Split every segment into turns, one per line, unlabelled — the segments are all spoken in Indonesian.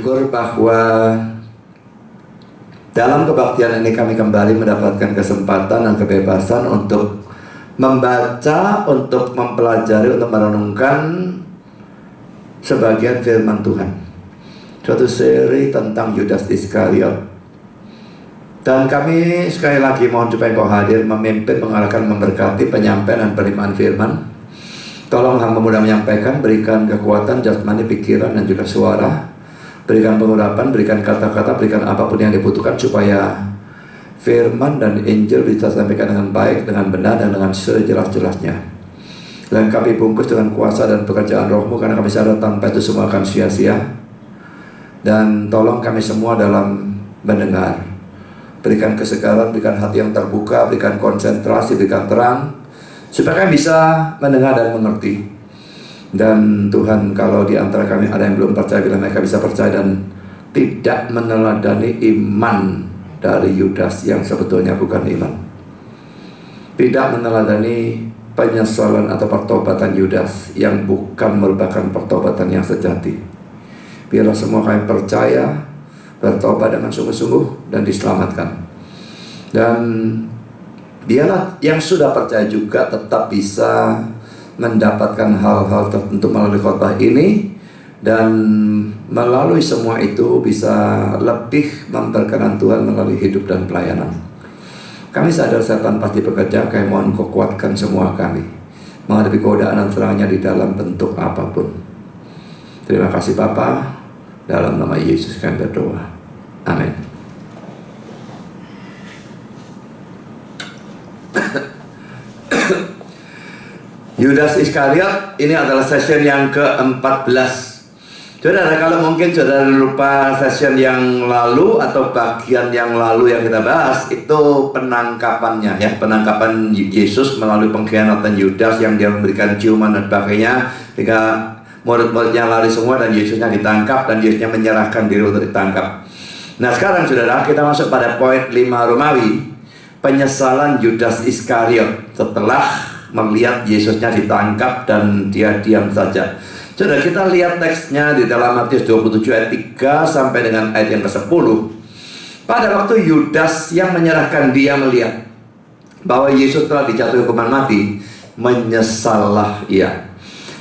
bersyukur bahwa dalam kebaktian ini kami kembali mendapatkan kesempatan dan kebebasan untuk membaca, untuk mempelajari, untuk merenungkan sebagian firman Tuhan. Suatu seri tentang Yudas Iskariot. Dan kami sekali lagi mohon supaya Engkau hadir, memimpin, mengarahkan, memberkati penyampaian dan penerimaan firman. Tolong hamba mudah menyampaikan, berikan kekuatan jasmani, pikiran dan juga suara. Berikan pengurapan, berikan kata-kata, berikan apapun yang dibutuhkan supaya firman dan Injil bisa sampaikan dengan baik, dengan benar, dan dengan sejelas-jelasnya. Dan kami bungkus dengan kuasa dan pekerjaan Roh-Mu, karena kami sadar tanpa itu semua akan sia-sia. Dan tolong kami semua dalam mendengar. Berikan kesegaran, berikan hati yang terbuka, berikan konsentrasi, berikan terang, supaya kami bisa mendengar dan mengerti. Dan Tuhan, kalau di antara kami ada yang belum percaya, bila mereka bisa percaya dan tidak meneladani iman dari Yudas yang sebetulnya bukan iman, tidak meneladani penyesalan atau pertobatan Yudas yang bukan merupakan pertobatan yang sejati, biarlah semua kami percaya, bertobat dengan sungguh-sungguh dan diselamatkan. Dan biarlah yang sudah percaya juga tetap bisa mendapatkan hal-hal tertentu melalui khotbah ini, dan melalui semua itu bisa lebih memperkenan Tuhan melalui hidup dan pelayanan. Kami sadar setan pasti bekerja, kami mohon Kau kuatkan semua kami menghadapi godaan dan serangannya di dalam bentuk apapun. Terima kasih Bapa, dalam nama Yesus kami berdoa. Amin. Yudas Iskariot ini adalah session yang ke-14. Saudara, kalau mungkin saudara lupa session yang lalu atau bagian yang lalu yang kita bahas, itu penangkapannya ya, penangkapan Yesus melalui pengkhianatan Yudas yang dia memberikan ciuman dan sebagainya, hingga murid-muridnya lari semua dan Yesusnya ditangkap dan Yesusnya menyerahkan diri untuk ditangkap. Nah sekarang saudara, kita masuk pada poin 5 Romawi, penyesalan Yudas Iskariot setelah melihat Yesusnya ditangkap dan dia diam saja. Saudara, kita lihat teksnya di dalam Matius 27 ayat 3 sampai dengan ayat yang ke-10. Pada waktu Yudas yang menyerahkan dia melihat bahwa Yesus telah dijatuhi hukuman mati, menyesallah ia.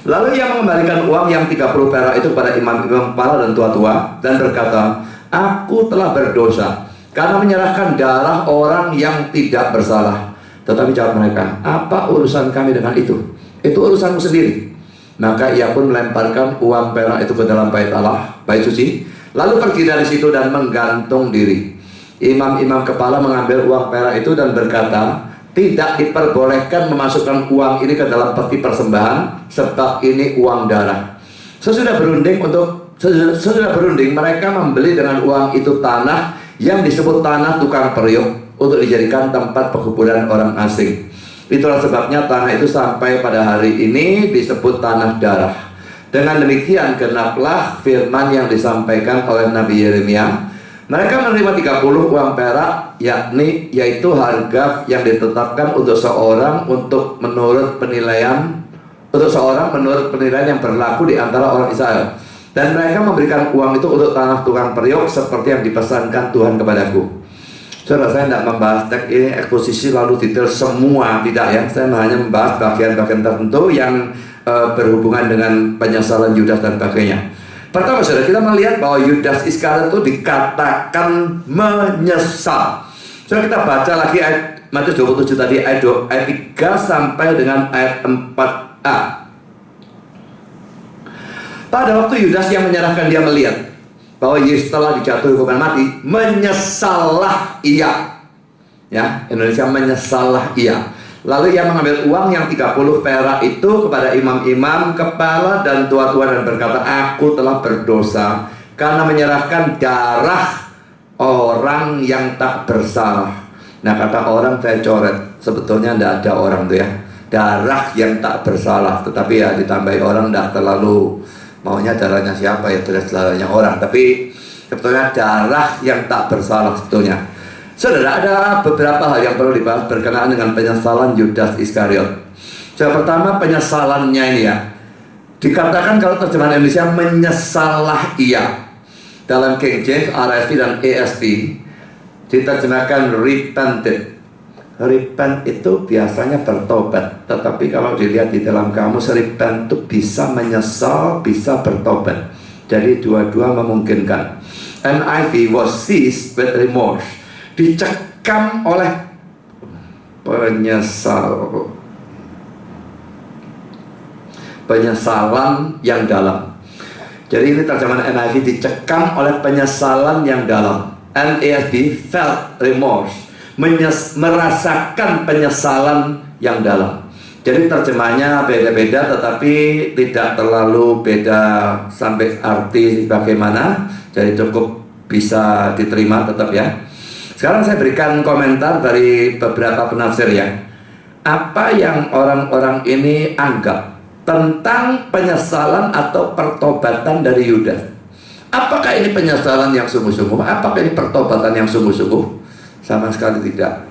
Lalu ia mengembalikan uang yang 30 perak itu kepada imam-imam kepala dan tua-tua dan berkata, "Aku telah berdosa karena menyerahkan darah orang yang tidak bersalah." Tetapi jawab mereka, "Apa urusan kami dengan itu? Itu urusanmu sendiri." Maka ia pun melemparkan uang perak itu ke dalam bait Allah, bait suci, lalu pergi dari situ dan menggantung diri. Imam-imam kepala mengambil uang perak itu dan berkata, "Tidak diperbolehkan memasukkan uang ini ke dalam peti persembahan, sebab ini uang darah." Sesudah berunding mereka membeli dengan uang itu tanah yang disebut tanah tukang periuk, untuk dijadikan tempat pekuburan orang asing. Itulah sebabnya tanah itu sampai pada hari ini disebut tanah darah. Dengan demikian genaplah firman yang disampaikan oleh Nabi Yeremia. Mereka menerima 30 uang perak, yaitu harga yang ditetapkan untuk seorang menurut penilaian yang berlaku di antara orang Israel. Dan mereka memberikan uang itu untuk tanah tukang periuk seperti yang dipesankan Tuhan kepadaku. Saudara, saya tidak membahas teks ini eksposisi lalu detail semua, tidak ya. Saya hanya membahas bagian-bagian tertentu yang berhubungan dengan penyesalan Yudas dan sebagainya. Pertama, saudara, kita melihat bahwa Yudas Iskariot itu dikatakan menyesal. Saudara, kita baca lagi ayat Matius 27 tadi, ayat 3 sampai dengan ayat 4a. Pada waktu Yudas yang menyerahkan dia melihat bahwa Yesus telah dijatuhi hukuman mati, menyesallah ia. Ya, Indonesia, menyesallah ia. Lalu ia mengambil uang yang 30 perak itu kepada imam-imam kepala dan tua-tua dan berkata, "Aku telah berdosa karena menyerahkan darah orang yang tak bersalah." Nah, kata orang saya coret, sebetulnya tidak ada orang tuh ya, darah yang tak bersalah, tetapi ya ditambahi orang, tidak terlalu maunya darahnya siapa ya, darahnya orang, tapi sebetulnya darah yang tak bersalah sebetulnya. Saudara, ada beberapa hal yang perlu dibahas berkenaan dengan penyesalan Yudas Iskariot. Yang pertama, penyesalannya ini ya, dikatakan kalau terjemahan Indonesia menyesallah ia. Dalam King James, RSV dan ESV diterjemahkan repented. Repent itu biasanya bertobat, tetapi kalau dilihat di dalam kamus, repent itu bisa menyesal, bisa bertobat. Jadi dua-dua memungkinkan. NIV was seized with remorse, dicekam oleh penyesalan yang dalam. Jadi ini terjemahan NIV, dicekam oleh penyesalan yang dalam. NASB felt remorse, merasakan penyesalan yang dalam. Jadi terjemahnya beda-beda, tetapi tidak terlalu beda sampai arti bagaimana. Jadi cukup bisa diterima tetap ya. Sekarang saya berikan komentar dari beberapa penafsir ya. Apa yang orang-orang ini anggap tentang penyesalan atau pertobatan dari Yudas? Apakah ini penyesalan yang sungguh-sungguh? Apakah ini pertobatan yang sungguh-sungguh? Sama sekali tidak.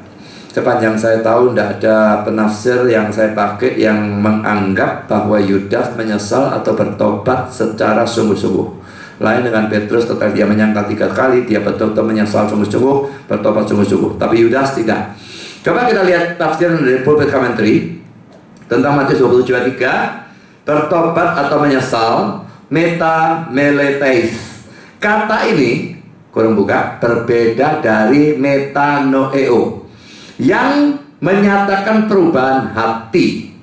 Sepanjang saya tahu tidak ada penafsir yang saya pakai yang menganggap bahwa Yudas menyesal atau bertobat secara sungguh-sungguh. Lain dengan Petrus, tetapi dia menyangkal 3 kali, dia betul-betul menyesal sungguh-sungguh, bertobat sungguh-sungguh. Tapi Yudas tidak. Coba kita lihat tafsir dari Pulpit Commentary tentang Matius 27 ayat 3. Bertobat atau menyesal, metameletes. Kata ini, kurung buka, berbeda dari metanoeo, yang menyatakan perubahan hati.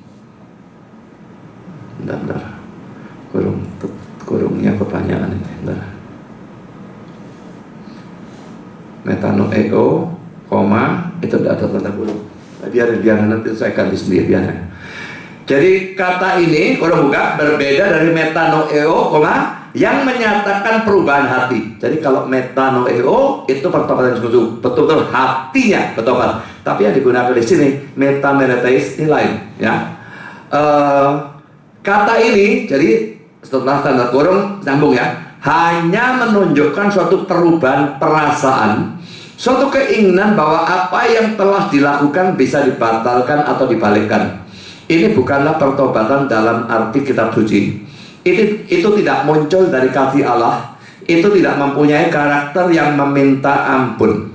Bentar. Kurungnya kepanjangan ini. Bentar. Metanoeo, koma, itu tidak ada tanda kurung. Biar nanti saya ganti sendiri biar. Jadi kata ini, kurung buka, berbeda dari metanoeo, koma, yang menyatakan perubahan hati. Jadi kalau metanoeo itu pertobatan sungguh-sungguh, betul-betul hatinya bertobat. Tapi yang digunakan di sini metameletes ini lain, ya. Kata ini, jadi setelah tanda kurung sambung ya, hanya menunjukkan suatu perubahan perasaan, suatu keinginan bahwa apa yang telah dilakukan bisa dibatalkan atau dibalikkan. Ini bukanlah pertobatan dalam arti kitab suci. Itu tidak muncul dari kasih Allah. Itu tidak mempunyai karakter yang meminta ampun.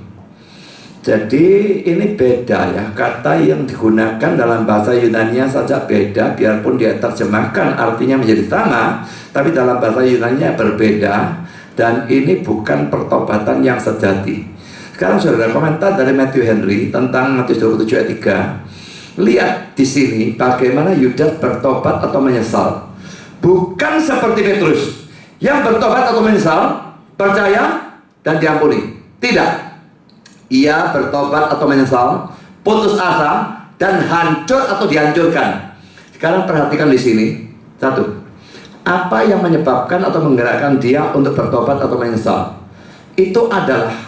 Jadi ini beda ya. Kata yang digunakan dalam bahasa Yunani saja beda, biarpun dia terjemahkan artinya menjadi sama, tapi dalam bahasa Yunani berbeda. Dan ini bukan pertobatan yang sejati. Sekarang saudara komentar dari Matthew Henry tentang Matius 27 ayat 3. Lihat di sini bagaimana Yudas bertobat atau menyesal. Bukan seperti Petrus yang bertobat atau menyesal, percaya dan diampuni. Tidak. Ia bertobat atau menyesal, putus asa dan hancur atau dihancurkan. Sekarang perhatikan di sini. 1. Apa yang menyebabkan atau menggerakkan dia untuk bertobat atau menyesal? Itu adalah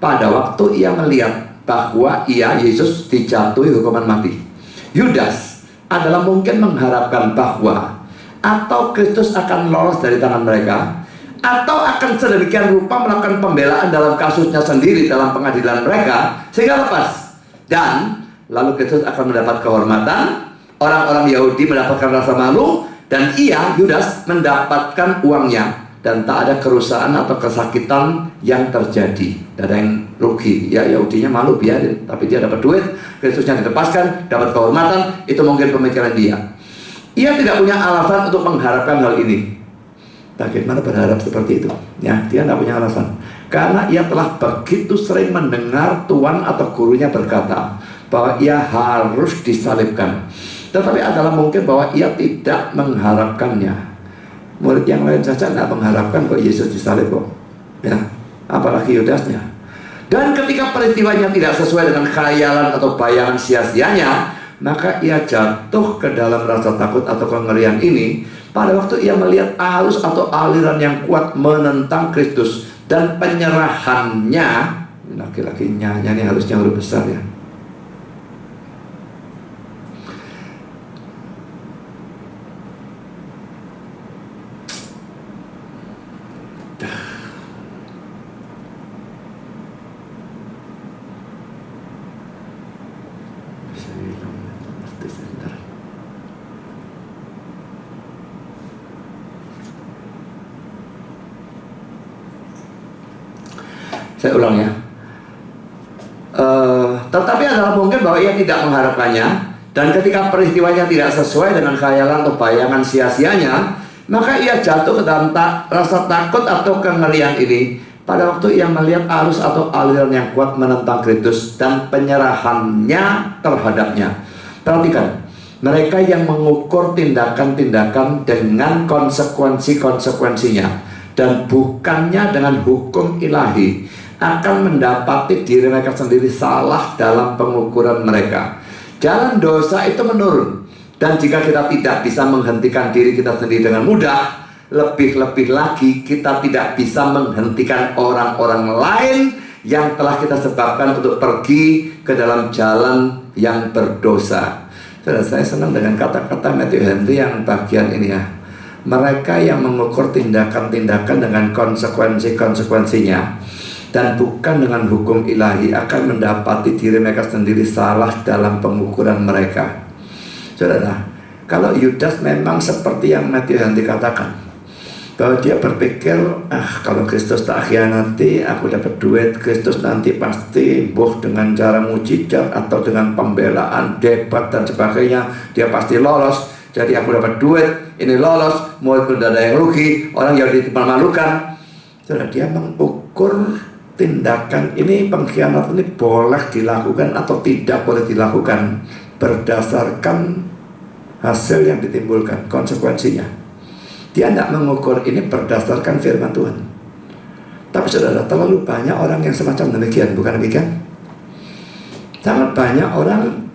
pada waktu ia melihat bahwa Yesus dijatuhi hukuman mati. Yudas adalah mungkin mengharapkan bahwa atau Kristus akan lolos dari tangan mereka, atau akan sedemikian rupa melakukan pembelaan dalam kasusnya sendiri dalam pengadilan mereka sehingga lepas, dan lalu Kristus akan mendapat kehormatan, orang-orang Yahudi mendapatkan rasa malu, dan Yudas mendapatkan uangnya, dan tak ada kerusakan atau kesakitan yang terjadi. Tidak ada yang rugi. Ya Yahudinya malu, biarin, tapi dia dapat duit, Kristusnya dilepaskan, dapat kehormatan. Itu mungkin pemikiran dia. Ia tidak punya alasan untuk mengharapkan hal ini. Bagaimana berharap seperti itu? Ya, dia tidak punya alasan. Karena ia telah begitu sering mendengar tuan atau gurunya berkata bahwa ia harus disalibkan. Tetapi adalah mungkin bahwa ia tidak mengharapkannya. Murid yang lain saja tidak mengharapkan kok Yesus disalib kok. Ya, apalagi Yudasnya. Dan ketika peristiwanya tidak sesuai dengan khayalan atau bayangan sia-sianya, maka ia jatuh ke dalam rasa takut atau kengerian ini pada waktu ia melihat arus atau aliran yang kuat menentang Kristus dan penyerahannya. Laki-laki nyanyi ini harusnya huruf besar ya. Saya ulang ya. Tetapi adalah mungkin bahwa ia tidak mengharapkannya, dan ketika peristiwanya tidak sesuai dengan khayalan atau bayangan sia-sianya, maka ia jatuh ke dalam rasa takut atau kengerian ini pada waktu ia melihat arus atau aliran yang kuat menentang Kristus dan penyerahannya terhadapnya. Perhatikan, mereka yang mengukur tindakan-tindakan dengan konsekuensi-konsekuensinya dan bukannya dengan hukum ilahi akan mendapati diri mereka sendiri salah dalam pengukuran mereka. Jalan dosa itu menurun, dan jika kita tidak bisa menghentikan diri kita sendiri dengan mudah, lebih-lebih lagi kita tidak bisa menghentikan orang-orang lain yang telah kita sebabkan untuk pergi ke dalam jalan yang berdosa. Saya senang dengan kata-kata Matthew Henry yang bagian ini ya. Mereka yang mengukur tindakan-tindakan dengan konsekuensi-konsekuensinya dan bukan dengan hukum ilahi akan mendapati diri mereka sendiri salah dalam pengukuran mereka. Saudara, kalau Yudas memang seperti yang Matthew Henry katakan, bahwa dia berpikir, kalau Kristus tak khianati, aku dapat duit, Kristus nanti pasti dengan cara mujizat atau dengan pembelaan, debat dan sebagainya, dia pasti lolos. Jadi aku dapat duit, ini lolos, mulut tidak ada yang rugi, orang Yahudi dipermalukan. Saudara, dia mengukur tindakan ini, pengkhianat ini boleh dilakukan atau tidak boleh dilakukan berdasarkan hasil yang ditimbulkan, konsekuensinya. Dia tidak mengukur ini berdasarkan firman Tuhan. Tapi saudara, terlalu banyak orang yang semacam demikian, bukan demikian? Sangat banyak orang.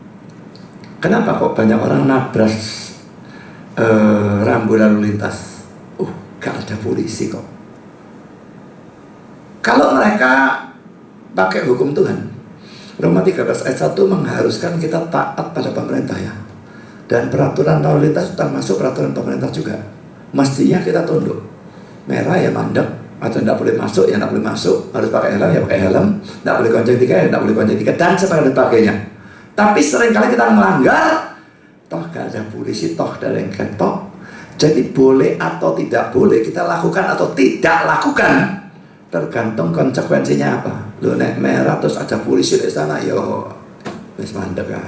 Kenapa kok banyak orang nabras rambu lalu lintas? Gak ada polisi kok. Kalau mereka pakai hukum Tuhan, Roma 13 ayat 1 mengharuskan kita taat pada pemerintah ya. Dan peraturan lalu lintas termasuk peraturan pemerintah juga. Mestinya kita tunduk. Merah ya mandek, atau tidak boleh masuk ya tidak boleh masuk. Harus pakai helm ya pakai helm. Tidak boleh gonceng tiga ya tidak boleh gonceng tiga, dan sebagainya. Tapi seringkali kita melanggar, toh gak ada polisi, toh gak ada yang ketok. Jadi boleh atau tidak boleh kita lakukan atau tidak lakukan tergantung konsekuensinya apa. Lu nek merah terus ada polisi di sana, yo wis mandek ya.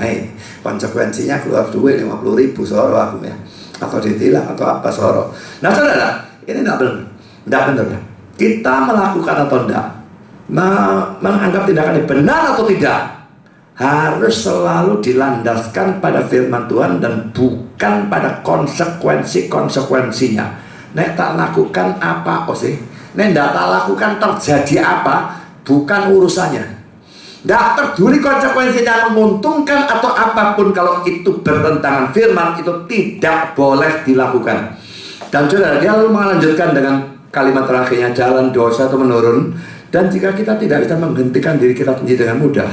Konsekuensinya keluar duit 50.000 soro aku ya, atau ditilang atau apa soro. Nah saudara, ini tidak benar ya. Kita melakukan atau tidak, menganggap tindakan ini benar atau tidak, harus selalu dilandaskan pada firman Tuhan dan bukan pada konsekuensinya. Nek tak lakukan apa sih? Nek tak lakukan terjadi apa, bukan urusannya. Tidak peduli konsekuensinya menguntungkan atau apapun, kalau itu bertentangan firman itu tidak boleh dilakukan. Dan saudara, dia lalu melanjutkan dengan kalimat terakhirnya, jalan dosa itu menurun, dan jika kita tidak bisa menghentikan diri kita sendiri dengan mudah,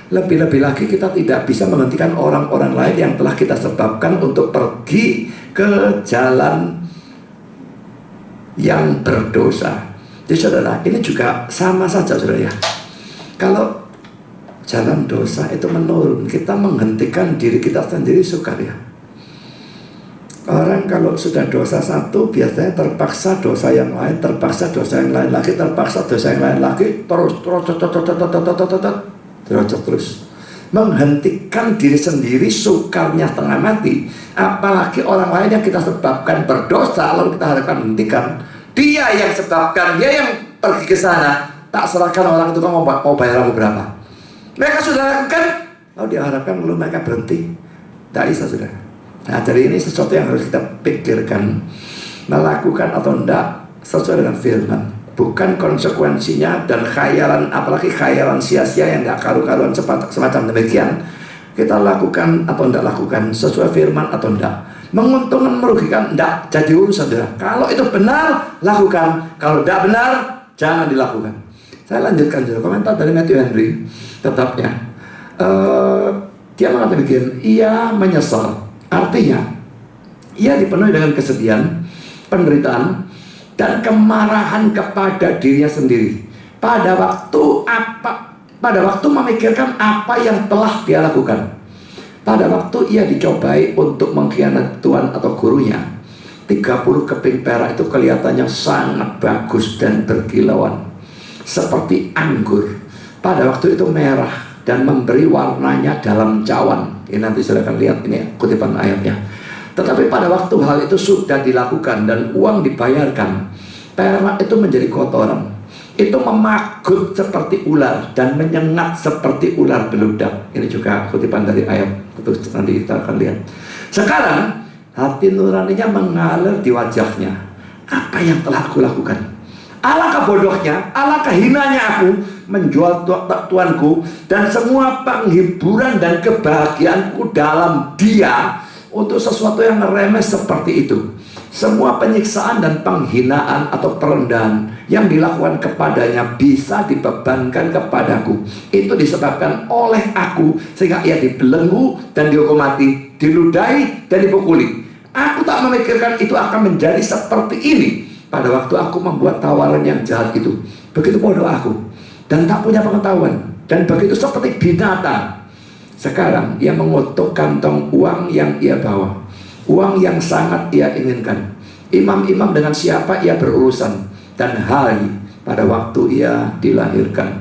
lebih-lebih lagi kita tidak bisa menghentikan orang-orang lain yang telah kita sebabkan untuk pergi ke jalan yang berdosa. Jadi saudara, ini juga sama saja saudara ya. Kalau jalan dosa itu menurun, kita menghentikan diri kita sendiri sukar ya. Orang kalau sudah dosa satu, biasanya terpaksa dosa yang lain, terpaksa dosa yang lain lagi, terpaksa dosa yang lain lagi, terus. Menghentikan diri sendiri sukarnya setengah mati. Apalagi orang lain yang kita sebabkan berdosa, lalu kita harapkan menghentikan. Dia yang sebabkan, dia yang pergi ke sana. Tak serahkan orang itu mau bayar aku berapa. Mereka sudah lakukan, lalu diharapkan lalu mereka berhenti. Tidak bisa sudah. Nah, jadi ini sesuatu yang harus kita pikirkan. Melakukan atau tidak sesuai dengan firman, bukan konsekuensinya dan khayalan, apalagi khayalan sia-sia yang tidak karu-karuan semacam demikian. Kita lakukan atau tidak lakukan sesuai firman atau tidak, menguntungkan merugikan tidak jadi urusan saudara. Kalau itu benar lakukan, kalau tidak benar jangan dilakukan. Saya lanjutkan juga komentar dari Matthew Henry. Tetapnya dia mengatakan begini, ia menyesal, artinya ia dipenuhi dengan kesedihan, penderitaan dan kemarahan kepada dirinya sendiri pada waktu memikirkan apa yang telah dia lakukan. Pada waktu ia dicobai untuk mengkhianati Tuhan atau gurunya, 30 keping perak itu kelihatannya sangat bagus dan berkilauan. seperti anggur. Pada waktu itu merah dan memberi warnanya dalam cawan. Ini nanti silakan lihat, ini kutipan ayatnya. Tetapi pada waktu hal itu sudah dilakukan dan uang dibayarkan, perak itu menjadi kotoran. Itu memagut seperti ular dan menyengat seperti ular beludak. Ini juga kutipan dari ayat itu, nanti kita akan lihat. Sekarang hati nuraninya mengalir di wajahnya. Apa yang telah aku lakukan? Alangkah bodohnya, alangkah hinanya aku menjual tuanku dan semua penghiburan dan kebahagiaanku dalam dia untuk sesuatu yang remeh seperti itu. Semua penyiksaan dan penghinaan atau perendahan yang dilakukan kepadanya bisa dibebankan kepadaku. Itu disebabkan oleh aku, sehingga ia dibelenggu dan dihukum mati, diludahi dan dipukuli. Aku tak memikirkan itu akan menjadi seperti ini pada waktu aku membuat tawaran yang jahat itu. Begitu bodoh aku dan tak punya pengetahuan, dan begitu seperti binatang. Sekarang ia mengutuk kantong uang yang ia bawa, uang yang sangat ia inginkan. Imam-imam dengan siapa ia berurusan, dan hari pada waktu ia dilahirkan.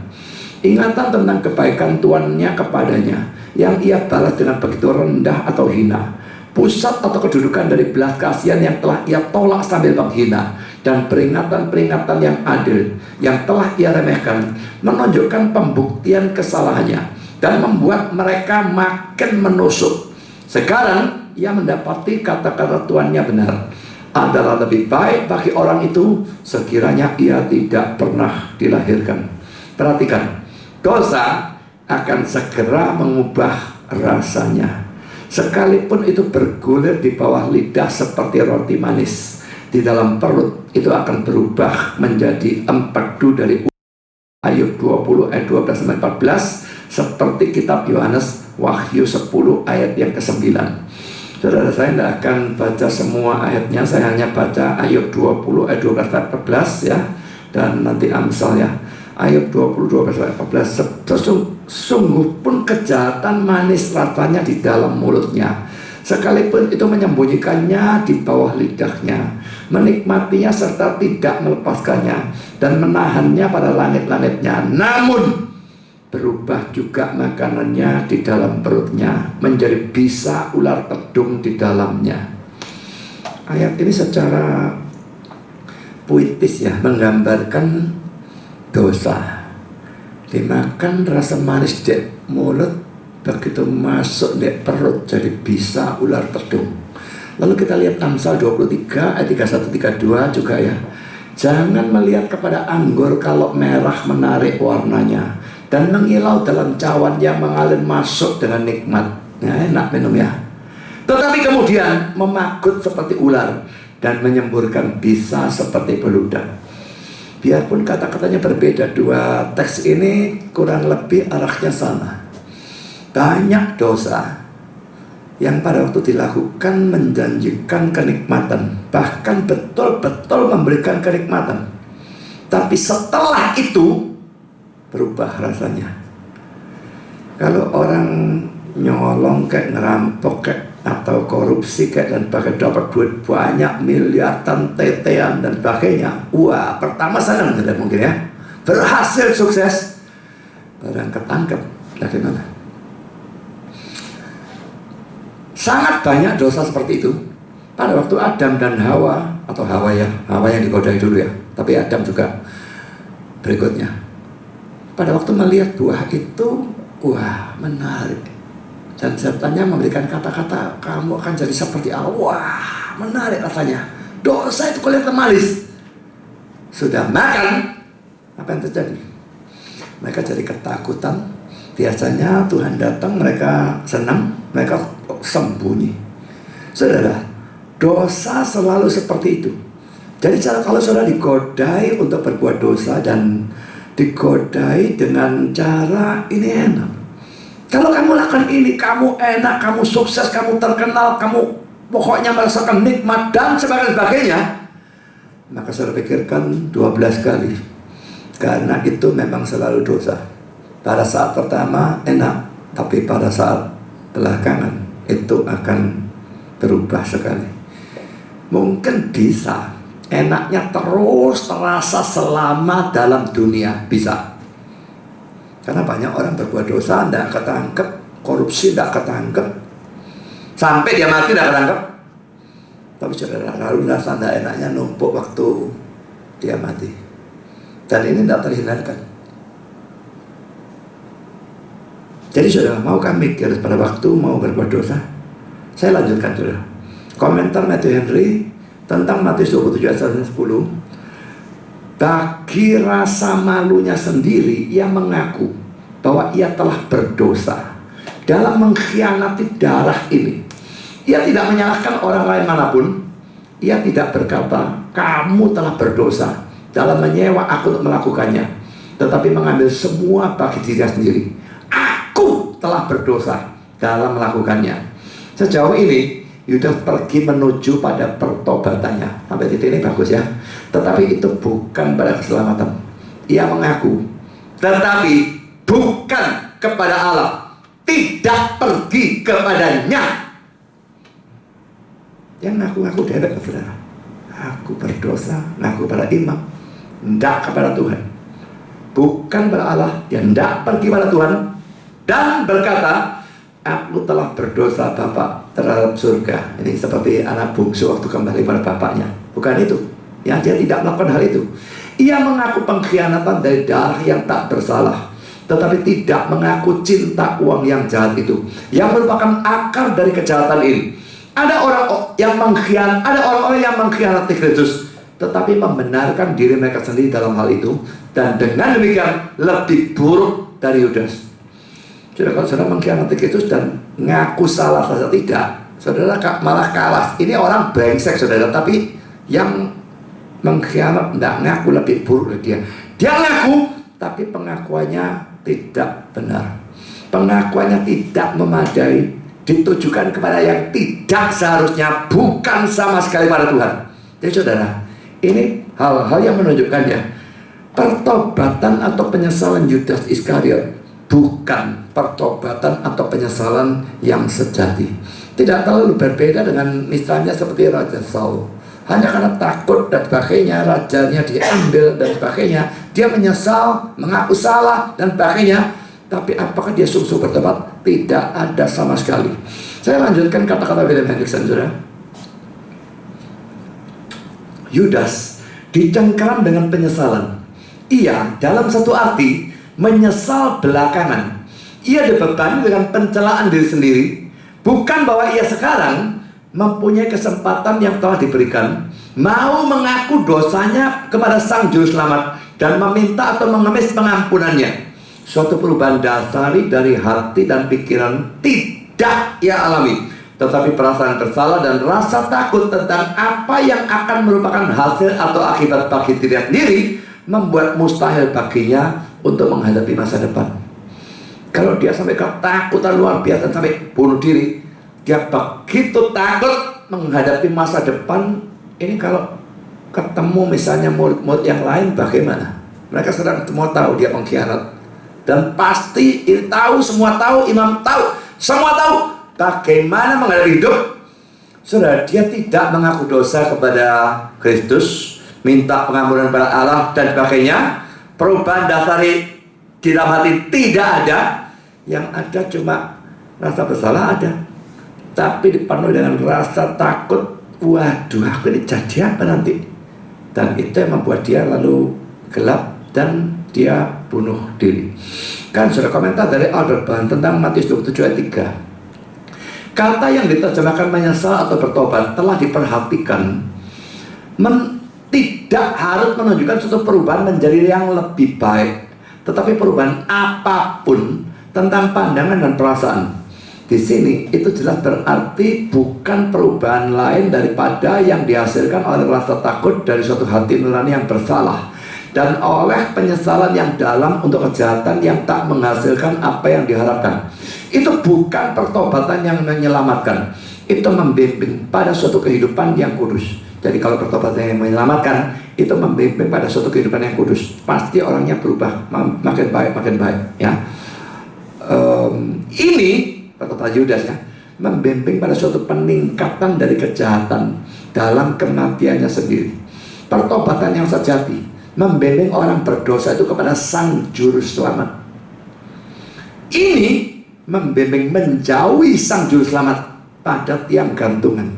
Ingatan tentang kebaikan tuannya kepadanya yang ia balas dengan begitu rendah atau hina. Pusat atau kedudukan dari belas kasihan yang telah ia tolak sambil menghina, dan peringatan-peringatan yang adil yang telah ia remehkan menunjukkan pembuktian kesalahannya dan membuat mereka makin menusuk. Sekarang ia mendapati kata-kata tuannya benar adalah lebih baik bagi orang itu sekiranya ia tidak pernah dilahirkan. Perhatikan, dosa akan segera mengubah rasanya. Sekalipun itu bergulir di bawah lidah seperti roti manis, di dalam perut itu akan berubah menjadi empedu dari Ayub 20 ayat 12-14, seperti kitab Yohanes Wahyu 10 ayat yang ke-9. Saudara, saya tidak akan baca semua ayatnya, saya hanya baca Ayub 20 ayat 12-14 ya, dan nanti Amsal ya. Ayub 20 12-14, sungguh pun kejahatan manis rasanya di dalam mulutnya, sekalipun itu menyembunyikannya di bawah lidahnya, menikmatinya serta tidak melepaskannya, dan menahannya pada langit-langitnya. Namun berubah juga makanannya di dalam perutnya, menjadi bisa ular tedung di dalamnya. Ayat ini secara puitis ya, menggambarkan dosa. Dimakan rasa manis di mulut, begitu masuk di perut jadi bisa ular tedung. Lalu kita lihat Amsal 23 ayat 31-32 juga ya. Jangan melihat kepada anggur kalau merah menarik warnanya, dan mengilau dalam cawan yang mengalir masuk dengan nikmat. Nah, enak minum ya. Tetapi kemudian memagut seperti ular dan menyemburkan bisa seperti beludak. Biarpun kata-katanya berbeda, dua teks ini kurang lebih arahnya sama. Banyak dosa yang pada waktu dilakukan menjanjikan kenikmatan, bahkan betul-betul memberikan kenikmatan. Tapi setelah itu berubah rasanya. Kalau orang nyolong kayak ngerampok kayak atau korupsi kayak dan pakai dapat duit banyak, miliaran, tetean dan sebagainya, wah, pertama senang tidak mungkin ya, berhasil, sukses. Barang ketangkep, bagaimana? Sangat banyak dosa seperti itu pada waktu Adam dan Hawa, atau Hawa yang digodai dulu ya, tapi Adam juga berikutnya. Pada waktu melihat buah itu, wah, menarik. Dan setannya memberikan kata-kata, kamu akan jadi seperti Allah. Wah, menarik rasanya. Dosa itu kelihatan manis. Sudah makan, apa yang terjadi? Mereka jadi ketakutan. Biasanya Tuhan datang, mereka senang, mereka sembunyi. Saudara, dosa selalu seperti itu. Jadi kalau saudara digodai untuk berbuat dosa dan digodai dengan cara ini enak. Kalau kamu lakukan ini, kamu enak, kamu sukses, kamu terkenal, kamu pokoknya merasakan nikmat dan sebagainya, maka saudara pikirkan 12 kali. Karena itu memang selalu dosa. Pada saat pertama enak, tapi pada saat belakangan itu akan berubah sekali. Mungkin bisa enaknya terus terasa selama dalam dunia. Bisa. Karena banyak orang berbuat dosa, tidak ketangkep, korupsi tidak ketangkep, sampai dia mati tidak ketangkep. Tapi saudara, lalu rasa tidak enaknya numpuk waktu dia mati. Dan ini tidak terhindarkan. Jadi saudara, maukah mikir pada waktu mau berbuat dosa? Saya lanjutkan saudara. Komentar Matthew Henry tentang Matius 27 ayat 10. Bagi rasa malunya sendiri, ia mengaku bahwa ia telah berdosa dalam mengkhianati darah ini. Ia tidak menyalahkan orang lain manapun. Ia tidak berkata, kamu telah berdosa dalam menyewa aku untuk melakukannya, tetapi mengambil semua bagi dirinya sendiri. Aku telah berdosa dalam melakukannya. Sejauh ini Yudas pergi menuju pada pertobatannya. Sampai titik ini bagus ya. Tetapi itu bukan pada keselamatan. Ia mengaku, tetapi bukan kepada Allah. Tidak pergi kepadanya. Yang ngaku-ngaku dewek, saudara. Aku berdosa, ngaku pada imam, tidak kepada Tuhan. Bukan pada Allah. Dia tidak pergi pada Tuhan dan berkata, aku telah berdosa Bapak terhadap surga. Ini seperti anak bungsu waktu kembali pada bapaknya. Bukan itu. Ya, dia tidak melakukan hal itu. Ia mengaku pengkhianatan dari darah yang tak bersalah, tetapi tidak mengaku cinta uang yang jahat itu, yang merupakan akar dari kejahatan ini. Ada orang yang mengkhianati Kristus, tetapi membenarkan diri mereka sendiri dalam hal itu, dan dengan demikian lebih buruk dari Yudas. Saudara, kalau saudara mengkhianati Kristus dan ngaku salah saja tidak, saudara malah kalah. Ini orang brengsek saudara, tapi yang mengkhianat tidak ngaku lebih buruk dari dia. Dia ngaku, tapi pengakuannya tidak benar. Pengakuannya tidak memadai, ditujukan kepada yang tidak seharusnya, bukan sama sekali pada Tuhan. Jadi saudara, ini hal-hal yang menunjukkannya pertobatan atau penyesalan Yudas Iskariot bukan pertobatan atau penyesalan yang sejati. Tidak terlalu berbeda dengan misalnya seperti Raja Saul. Hanya karena takut dan sebagainya, rajanya diambil dan sebagainya, dia menyesal, mengaku salah dan sebagainya. Tapi apakah dia sungguh bertobat? Tidak ada sama sekali. Saya lanjutkan kata-kata William Hendriksen, saudara. Yudas dicengkeram dengan penyesalan. Ia dalam satu arti menyesal belakangan. Ia dibebani dengan pencelaan diri sendiri. Bukan bahwa ia sekarang mempunyai kesempatan yang telah diberikan, mau mengaku dosanya kepada Sang Juru Selamat dan meminta atau mengemis pengampunannya. Suatu perubahan dasari dari hati dan pikiran tidak ia alami, tetapi perasaan bersalah dan rasa takut tentang apa yang akan merupakan hasil atau akibat bagi dirinya sendiri membuat mustahil baginya untuk menghadapi masa depan. Kalau dia sampai ketakutan luar biasa sampai bunuh diri, dia begitu takut menghadapi masa depan. Ini kalau ketemu misalnya murid-murid yang lain bagaimana? Mereka sedang semua tahu dia pengkhianat, dan pasti ini tahu, semua tahu, imam tahu, semua tahu bagaimana menghadapi hidup. Saudara, dia tidak mengaku dosa kepada Kristus, minta pengampunan kepada Allah dan sebagainya. Perubahan dasari di dalam hati tidak ada. Yang ada cuma rasa bersalah ada, tapi dipenuhi dengan rasa takut. Waduh, aku ini jadi apa nanti? Dan itu yang membuat dia lalu gelap dan dia bunuh diri. Kan sudah komentar dari Alderban tentang Matius 27 ayat 3. Kata yang diterjemahkan menyesal atau bertobat telah diperhatikan tidak harus menunjukkan suatu perubahan menjadi yang lebih baik, tetapi perubahan apapun tentang pandangan dan perasaan. Di sini itu jelas berarti bukan perubahan lain daripada yang dihasilkan oleh rasa takut dari suatu hati nurani yang bersalah dan oleh penyesalan yang dalam untuk kejahatan yang tak menghasilkan apa yang diharapkan. Itu bukan pertobatan yang menyelamatkan, itu membimbing pada suatu kehidupan yang kudus. Jadi kalau pertobatan yang menyelamatkan, itu membimbing pada suatu kehidupan yang kudus. Pasti orangnya berubah, makin baik ya. Ini pertobatan Yudas ya, membimbing pada suatu peningkatan dari kejahatan dalam kematiannya sendiri. Pertobatan yang sejati membimbing orang berdosa itu kepada Sang Juru Selamat. Ini membimbing menjauhi Sang Juru Selamat pada tiang gantungan.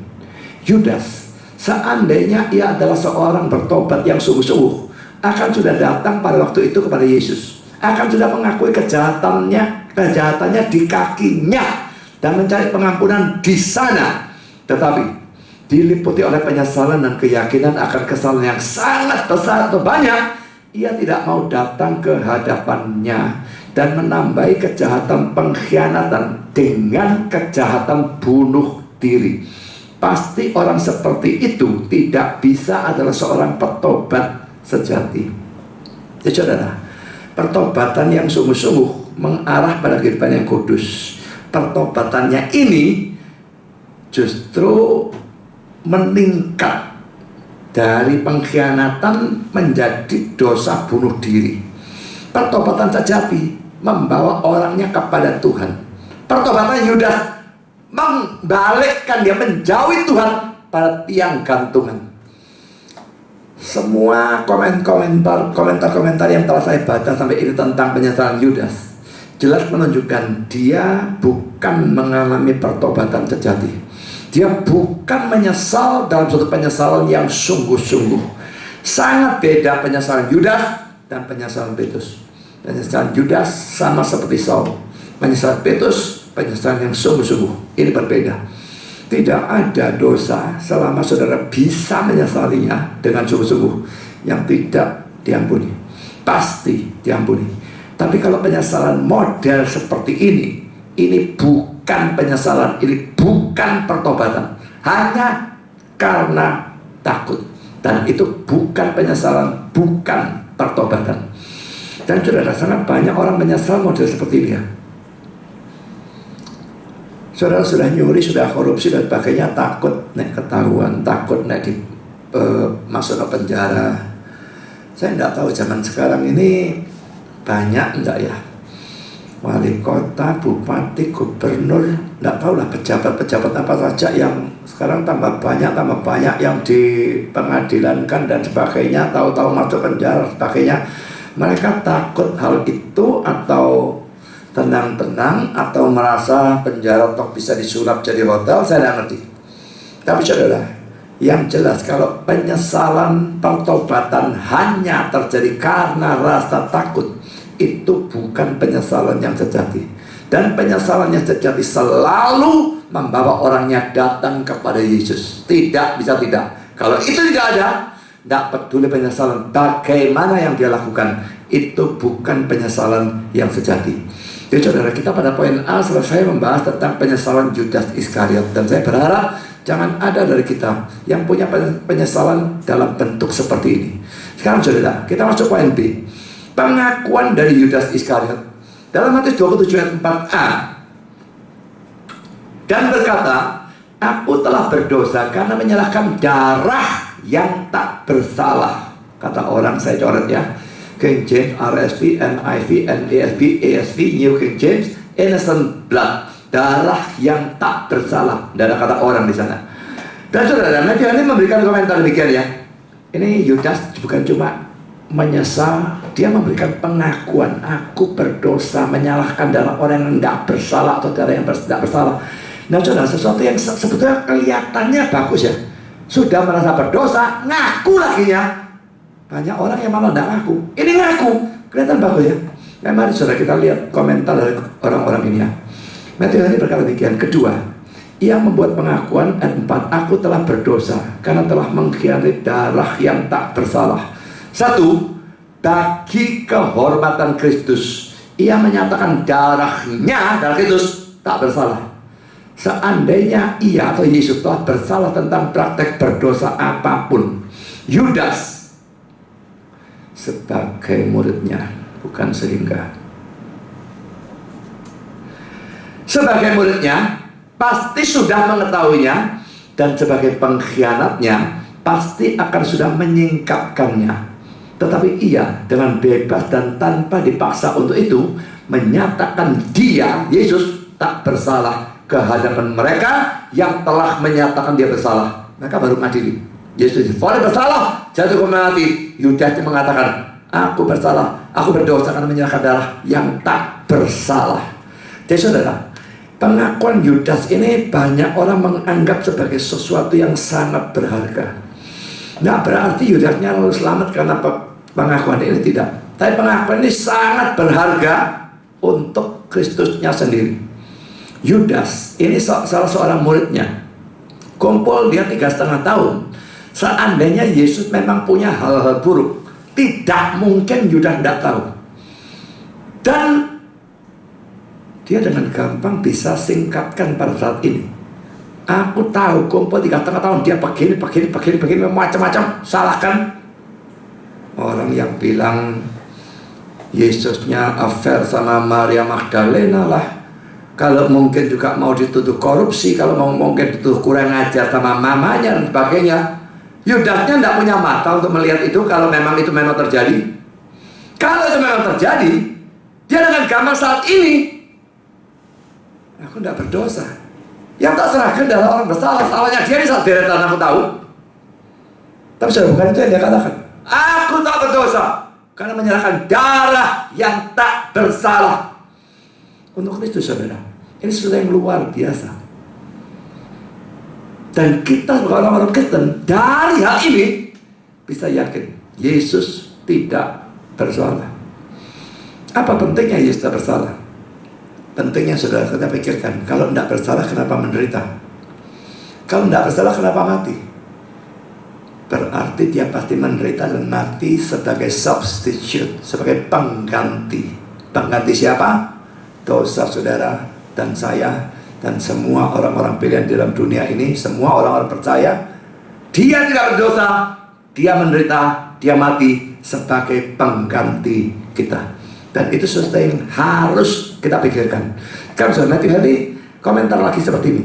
Yudas, seandainya ia adalah seorang bertobat yang sungguh-sungguh, akan sudah datang pada waktu itu kepada Yesus, akan sudah mengakui kejahatannya di kakinya dan mencari pengampunan di sana. Tetapi diliputi oleh penyesalan dan keyakinan akan kesalahan yang sangat besar atau banyak, ia tidak mau datang ke hadapannya dan menambahi kejahatan pengkhianatan dengan kejahatan bunuh diri. Pasti orang seperti itu tidak bisa adalah seorang petobat sejati. Ya saudara, pertobatan yang sungguh-sungguh mengarah pada kehidupan yang kudus. Pertobatannya ini justru meningkat dari pengkhianatan menjadi dosa bunuh diri. Pertobatan sejati membawa orangnya kepada Tuhan. Pertobatan Yudas membalikkan dia menjauhi Tuhan pada tiang gantungan. Semua komentar yang telah saya baca sampai ini tentang penyesalan Yudas jelas menunjukkan dia bukan mengalami pertobatan sejati. Dia bukan menyesal dalam suatu penyesalan yang sungguh-sungguh. Sangat beda penyesalan Yudas dan penyesalan Petrus. Penyesalan Yudas sama seperti Saul. Penyesalan Petrus, penyesalan yang sungguh-sungguh. Ini berbeda. Tidak ada dosa selama saudara bisa menyesalinya dengan sungguh-sungguh yang tidak diampuni. Pasti diampuni. Tapi kalau penyesalan model seperti ini bukan penyesalan, ini bukan pertobatan, hanya karena takut. Dan itu bukan penyesalan, bukan pertobatan. Dan saudara, sangat banyak orang menyesal model seperti ini ya. Saudara sudah nyuri, sudah korupsi dan sebagainya, takut nek ketahuan, takut nek masuk ke penjara. Saya tidak tahu zaman sekarang ini banyak enggak ya wali kota, bupati, gubernur, enggak tahu lah pejabat-pejabat apa saja yang sekarang tambah banyak yang dipengadilankan dan sebagainya, tahu-tahu masuk penjara sebagainya. Mereka takut hal itu atau tenang-tenang atau merasa penjara toh bisa disulap jadi hotel, saya tidak ngerti. Tapi saudara, yang jelas kalau penyesalan pertobatan hanya terjadi karena rasa takut, itu bukan penyesalan yang sejati. Dan penyesalan yang sejati selalu membawa orangnya datang kepada Yesus. Tidak bisa tidak. Kalau itu tidak ada, tidak peduli penyesalan bagaimana yang dia lakukan, itu bukan penyesalan yang sejati. Jadi saudara, kita pada poin A selesai membahas tentang penyesalan Yudas Iskariot. Dan saya berharap jangan ada dari kita yang punya penyesalan dalam bentuk seperti ini. Sekarang saudara, kita masuk poin B. Pengakuan dari Yudas Iskariot dalam Matius 27 ayat 4a, dan berkata, aku telah berdosa karena menyalahkan darah yang tak bersalah. Kata orang, saya coret ya, King James, RSV, NIV, NASB, ASV, New King James, innocent blood, darah yang tak bersalah. Tidak ada kata orang di sana. Dan saudara, media ini memberikan komentar demikian ya. Ini Yudas bukan cuma menyesal, dia memberikan pengakuan, aku berdosa, menyalahkan darah orang yang tidak bersalah atau darah yang tidak bersalah. Nah saudara, sesuatu yang sebetulnya kelihatannya bagus ya, sudah merasa berdosa, ngaku lagi ya. Banyak orang yang malah tidak ngaku, ini ngaku, kelihatan bagus ya. Nah mari saudara kita lihat komentar dari orang-orang ini ya. Matius ini berkata demikian. Kedua, ia membuat pengakuan ayat 4, aku telah berdosa karena telah mengkhianati darah yang tak bersalah. 1, bagi kehormatan Kristus, ia menyatakan darah Kristus tak bersalah. Seandainya ia atau Yesus telah bersalah tentang praktek berdosa apapun, Yudas sebagai muridnya, bukan sehingga sebagai muridnya pasti sudah mengetahuinya, dan sebagai pengkhianatnya pasti akan sudah menyingkapkannya. Tetapi ia dengan bebas dan tanpa dipaksa untuk itu menyatakan dia, Yesus, tak bersalah ke hadapan mereka yang telah menyatakan dia bersalah. Mereka baru mengadili. Yesus difonis bersalah, jatuh hukuman mati. Yudas mengatakan, aku bersalah, aku berdosa karena menyerahkan darah yang tak bersalah. Jadi saudara, pengakuan Yudas ini banyak orang menganggap sebagai sesuatu yang sangat berharga. Nggak berarti Yudasnya lalu selamat karena pengakuan ini, tidak. Tapi pengakuan ini sangat berharga untuk Kristusnya sendiri. Yudas ini salah seorang muridnya. Kumpul dia 3,5 tahun. Seandainya Yesus memang punya hal-hal buruk, tidak mungkin Yudas tidak tahu. Dan dia dengan gampang bisa singkatkan pada saat ini. Aku tahu kumpul 3,5 tahun dia begini, macam-macam. Salahkan orang yang bilang Yesusnya affair sama Maria Magdalena lah. Kalau mungkin juga mau dituduh korupsi, kalau mungkin dituduh kurang ajar sama mamanya dan sebagainya. Yudasnya tidak punya mata untuk melihat itu kalau memang itu memang terjadi. Kalau itu memang terjadi, dia dengan gampang saat ini, aku tidak berdosa. Yang tak serahkan adalah orang bersalah. Salahnya dia di saat deretan aku tahu. Tapi saudara, bukan itu yang dia katakan. Aku tak berdosa karena menyerahkan darah yang tak bersalah untuk Kristus, saudara. Ini sesuatu yang luar biasa. Dan kita sebagai orang-orang Kristen dari hal ini bisa yakin Yesus tidak bersalah. Apa pentingnya Yesus tidak bersalah? Pentingnya saudara kita pikirkan, kalau tidak bersalah kenapa menderita? Kalau tidak bersalah kenapa mati? Berarti dia pasti menderita dan mati sebagai substitute, sebagai pengganti. Pengganti siapa? Dosa saudara dan saya dan semua orang-orang pilihan dalam dunia ini. Semua orang-orang percaya dia tidak berdosa, dia menderita, dia mati sebagai pengganti kita. Dan itu sesuatu yang harus kita pikirkan. Kan saudara, nanti komentar lagi seperti ini.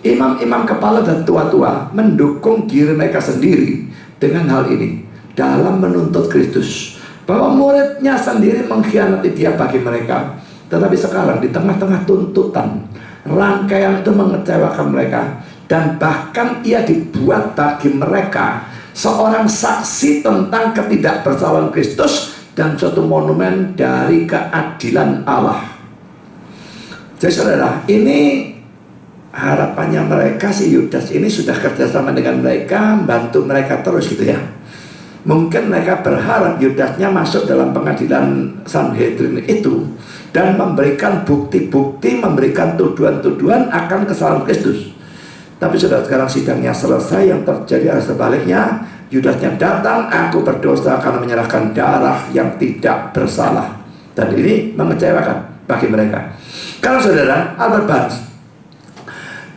Imam-imam kepala dan tua-tua mendukung diri mereka sendiri dengan hal ini dalam menuntut Kristus, bahwa muridnya sendiri mengkhianati dia bagi mereka. Tetapi sekarang di tengah-tengah tuntutan, rangkaian itu mengecewakan mereka, dan bahkan ia dibuat bagi mereka seorang saksi tentang ketidakbersalahan Kristus dan suatu monumen dari keadilan Allah. Jadi saudara, ini harapannya mereka, si Yudas ini sudah kerjasama dengan mereka, bantu mereka terus gitu ya. Mungkin mereka berharap Yudasnya masuk dalam pengadilan Sanhedrin itu dan memberikan bukti-bukti, memberikan tuduhan-tuduhan akan kesalahan Kristus. Tapi sudah sekarang sidangnya selesai, yang terjadi adalah sebaliknya. Yudasnya datang, aku berdosa karena menyerahkan darah yang tidak bersalah. Dan ini mengecewakan bagi mereka. Karena saudara, Albert Barnes,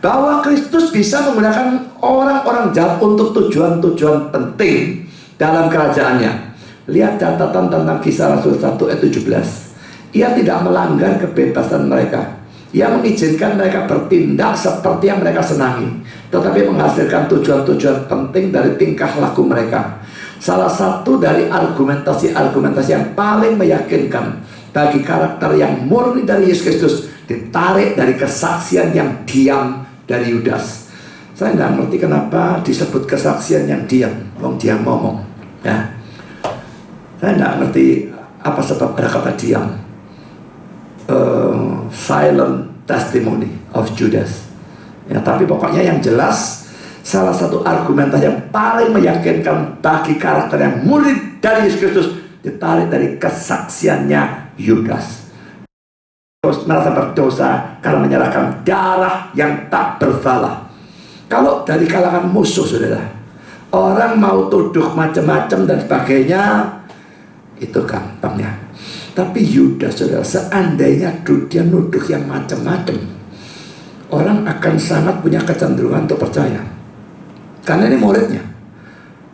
bahwa Kristus bisa menggunakan orang-orang jahat untuk tujuan-tujuan penting dalam kerajaannya. Lihat catatan tentang Kisah Rasul 1 ayat 17. Ia tidak melanggar kebebasan mereka. Ia mengizinkan mereka bertindak seperti yang mereka senangi, tetapi menghasilkan tujuan-tujuan penting dari tingkah laku mereka. Salah satu dari argumentasi-argumentasi yang paling meyakinkan bagi karakter yang murni dari Yesus Kristus ditarik dari kesaksian yang diam dari Yudas. Saya nggak ngerti kenapa disebut kesaksian yang diam. Wong diam ngomong, ya. Saya nggak ngerti apa sebab ada kata diam. Silent testimony of Judas. Ya, tapi pokoknya yang jelas, salah satu argumentasi yang paling meyakinkan bagi karakter yang murni dari Yesus Kristus ditarik dari kesaksiannya Yudas. Terus merasa berdosa karena menyerahkan darah yang tak bersalah. Kalau dari kalangan musuh, saudara, orang mau tuduh macam-macam dan sebagainya, itu gampangnya. Tapi Yudas, saudara, seandainya dia nuduh yang macam-macam, orang akan sangat punya kecenderungan untuk percaya, karena ini muridnya.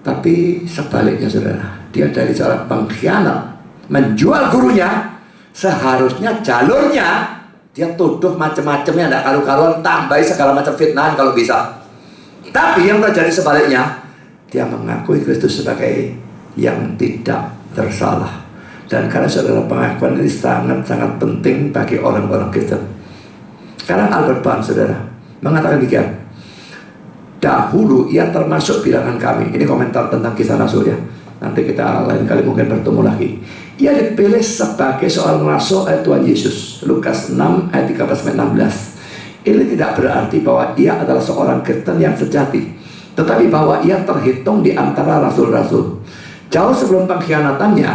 Tapi sebaliknya, saudara, dia dari seorang pengkhianat, menjual gurunya. Seharusnya jalurnya dia tuduh macam-macamnya, tidak karu-karuan, tambahi segala macam fitnah kalau bisa. Tapi yang terjadi sebaliknya, dia mengakui Kristus sebagai yang tidak bersalah. Dan karena saudara, pengakuan ini sangat-sangat penting bagi orang-orang Kristen. Sekarang Albert Barnes, saudara, mengatakan demikian. dahulu ia termasuk bilangan kami. Ini komentar tentang Kisah Rasul ya. Nanti kita lain kali mungkin bertemu lagi. Ia dipilih sebagai seorang rasul ayat Tuhan Yesus. Lukas 6 ayat 13-16. Ini tidak berarti bahwa ia adalah seorang Kristen yang sejati, tetapi bahwa ia terhitung di antara rasul-rasul. Jauh sebelum pengkhianatannya,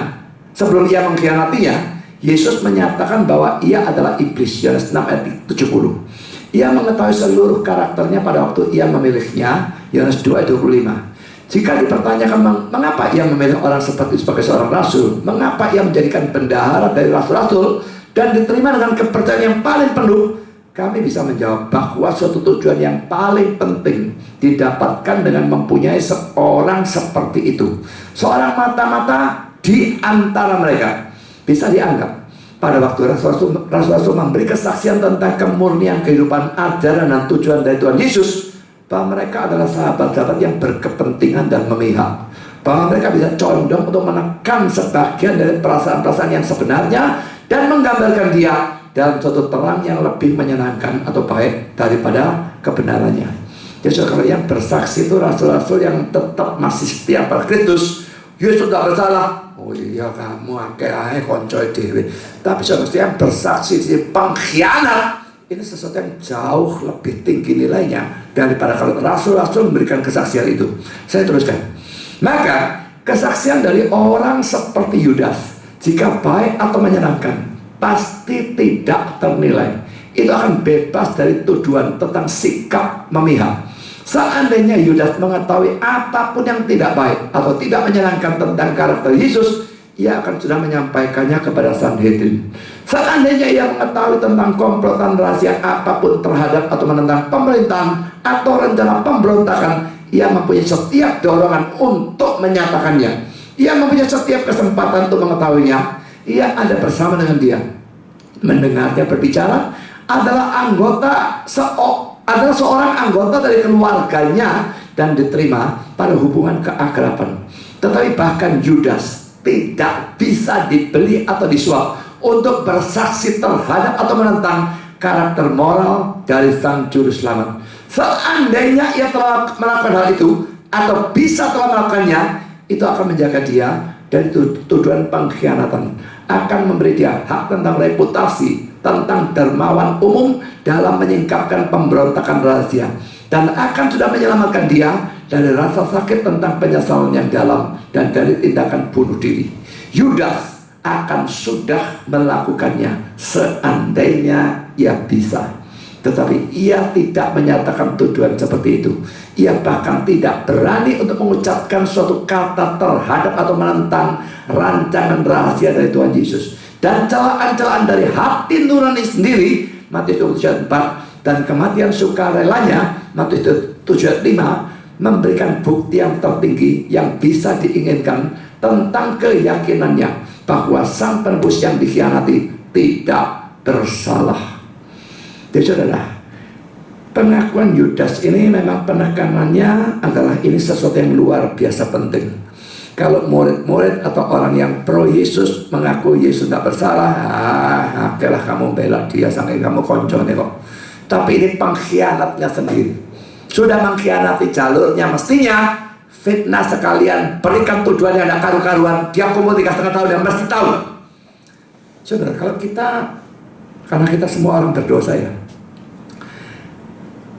sebelum ia mengkhianatinya, Yesus menyatakan bahwa ia adalah iblis. Yohanes 6 ayat 70. Ia mengetahui seluruh karakternya pada waktu ia memilihnya. Yohanes 2 ayat 25. Jika dipertanyakan mengapa ia memilih orang seperti sebagai seorang rasul, mengapa ia menjadikan bendahara dari rasul-rasul dan diterima dengan kepercayaan yang paling penuh, kami bisa menjawab bahwa suatu tujuan yang paling penting didapatkan dengan mempunyai seorang seperti itu. Seorang mata-mata di antara mereka. Bisa dianggap pada waktu rasul-rasul memberi kesaksian tentang kemurnian kehidupan, ajaran dan tujuan dari Tuhan Yesus, bahwa mereka adalah sahabat-sahabat yang berkepentingan dan memihak, bahwa mereka bisa condong untuk menekan sebagian dari perasaan-perasaan yang sebenarnya dan menggambarkan dia dalam suatu terang yang lebih menyenangkan atau baik daripada kebenarannya. Jadi kalau yang bersaksi itu rasul-rasul yang tetap masih setia pada Kristus. Yesus tidak bersalah. Oh iya, kamu akhirnya koncoy dewe. Tapi seharusnya yang bersaksi si pengkhianat, ini sesuatu yang jauh lebih tinggi nilainya daripada kalau rasul-rasul memberikan kesaksian itu. Saya teruskan. Maka kesaksian dari orang seperti Yudas, jika baik atau menyenangkan, pasti tidak ternilai. Itu akan bebas dari tuduhan tentang sikap memihak. Seandainya Yudas mengetahui apapun yang tidak baik atau tidak menyenangkan tentang karakter Yesus, ia akan sudah menyampaikannya kepada Sanhedrin. Seandainya ia mengetahui tentang komplotan rahasia apapun terhadap atau menentang pemerintahan atau rencana pemberontakan, ia mempunyai setiap dorongan untuk menyatakannya. Ia mempunyai setiap kesempatan untuk mengetahuinya. Ia ada bersama dengan dia, mendengarnya berbicara, adalah seorang anggota dari keluarganya dan diterima pada hubungan keakraban. Tetapi bahkan Yudas tidak bisa dibeli atau disuap untuk bersaksi terhadap atau menentang karakter moral dari sang juru selamat. Seandainya ia telah melakukan hal itu atau bisa telah melakukannya, itu akan menjaga dia dari tuduhan pengkhianatan, akan memberi dia hak tentang reputasi, tentang dermawan umum dalam menyingkapkan pemberontakan rahasia, dan akan sudah menyelamatkan dia dari rasa sakit tentang penyesalan yang dalam dan dari tindakan bunuh diri. Yudas akan sudah melakukannya seandainya ia bisa, tetapi ia tidak menyatakan tuduhan seperti itu. Ia bahkan tidak berani untuk mengucapkan suatu kata terhadap atau menentang rancangan rahasia dari Tuhan Yesus dan celaan-celaan dari hati nurani sendiri, Matius 27 ayat 4, dan kematian sukarelanya, Matius 7 ayat 5, memberikan bukti yang tertinggi yang bisa diinginkan tentang keyakinannya bahwa sang penebus yang dikhianati tidak bersalah. Jadi saudara, pengakuan Yudas ini memang penekanannya adalah ini sesuatu yang luar biasa penting. Kalau murid-murid atau orang yang pro Yesus mengaku Yesus tidak bersalah, okelah kamu bela dia sampai kamu koncone kok. Tapi ini pengkhianatnya sendiri. Sudah mengkhianati jalurnya, mestinya fitnah sekalian, berikan tuduhan yang tidak karu-karuan, dia kumpul 3,5 tahun yang mesti tahu. Saudara, kalau kita, karena kita semua orang berdosa ya,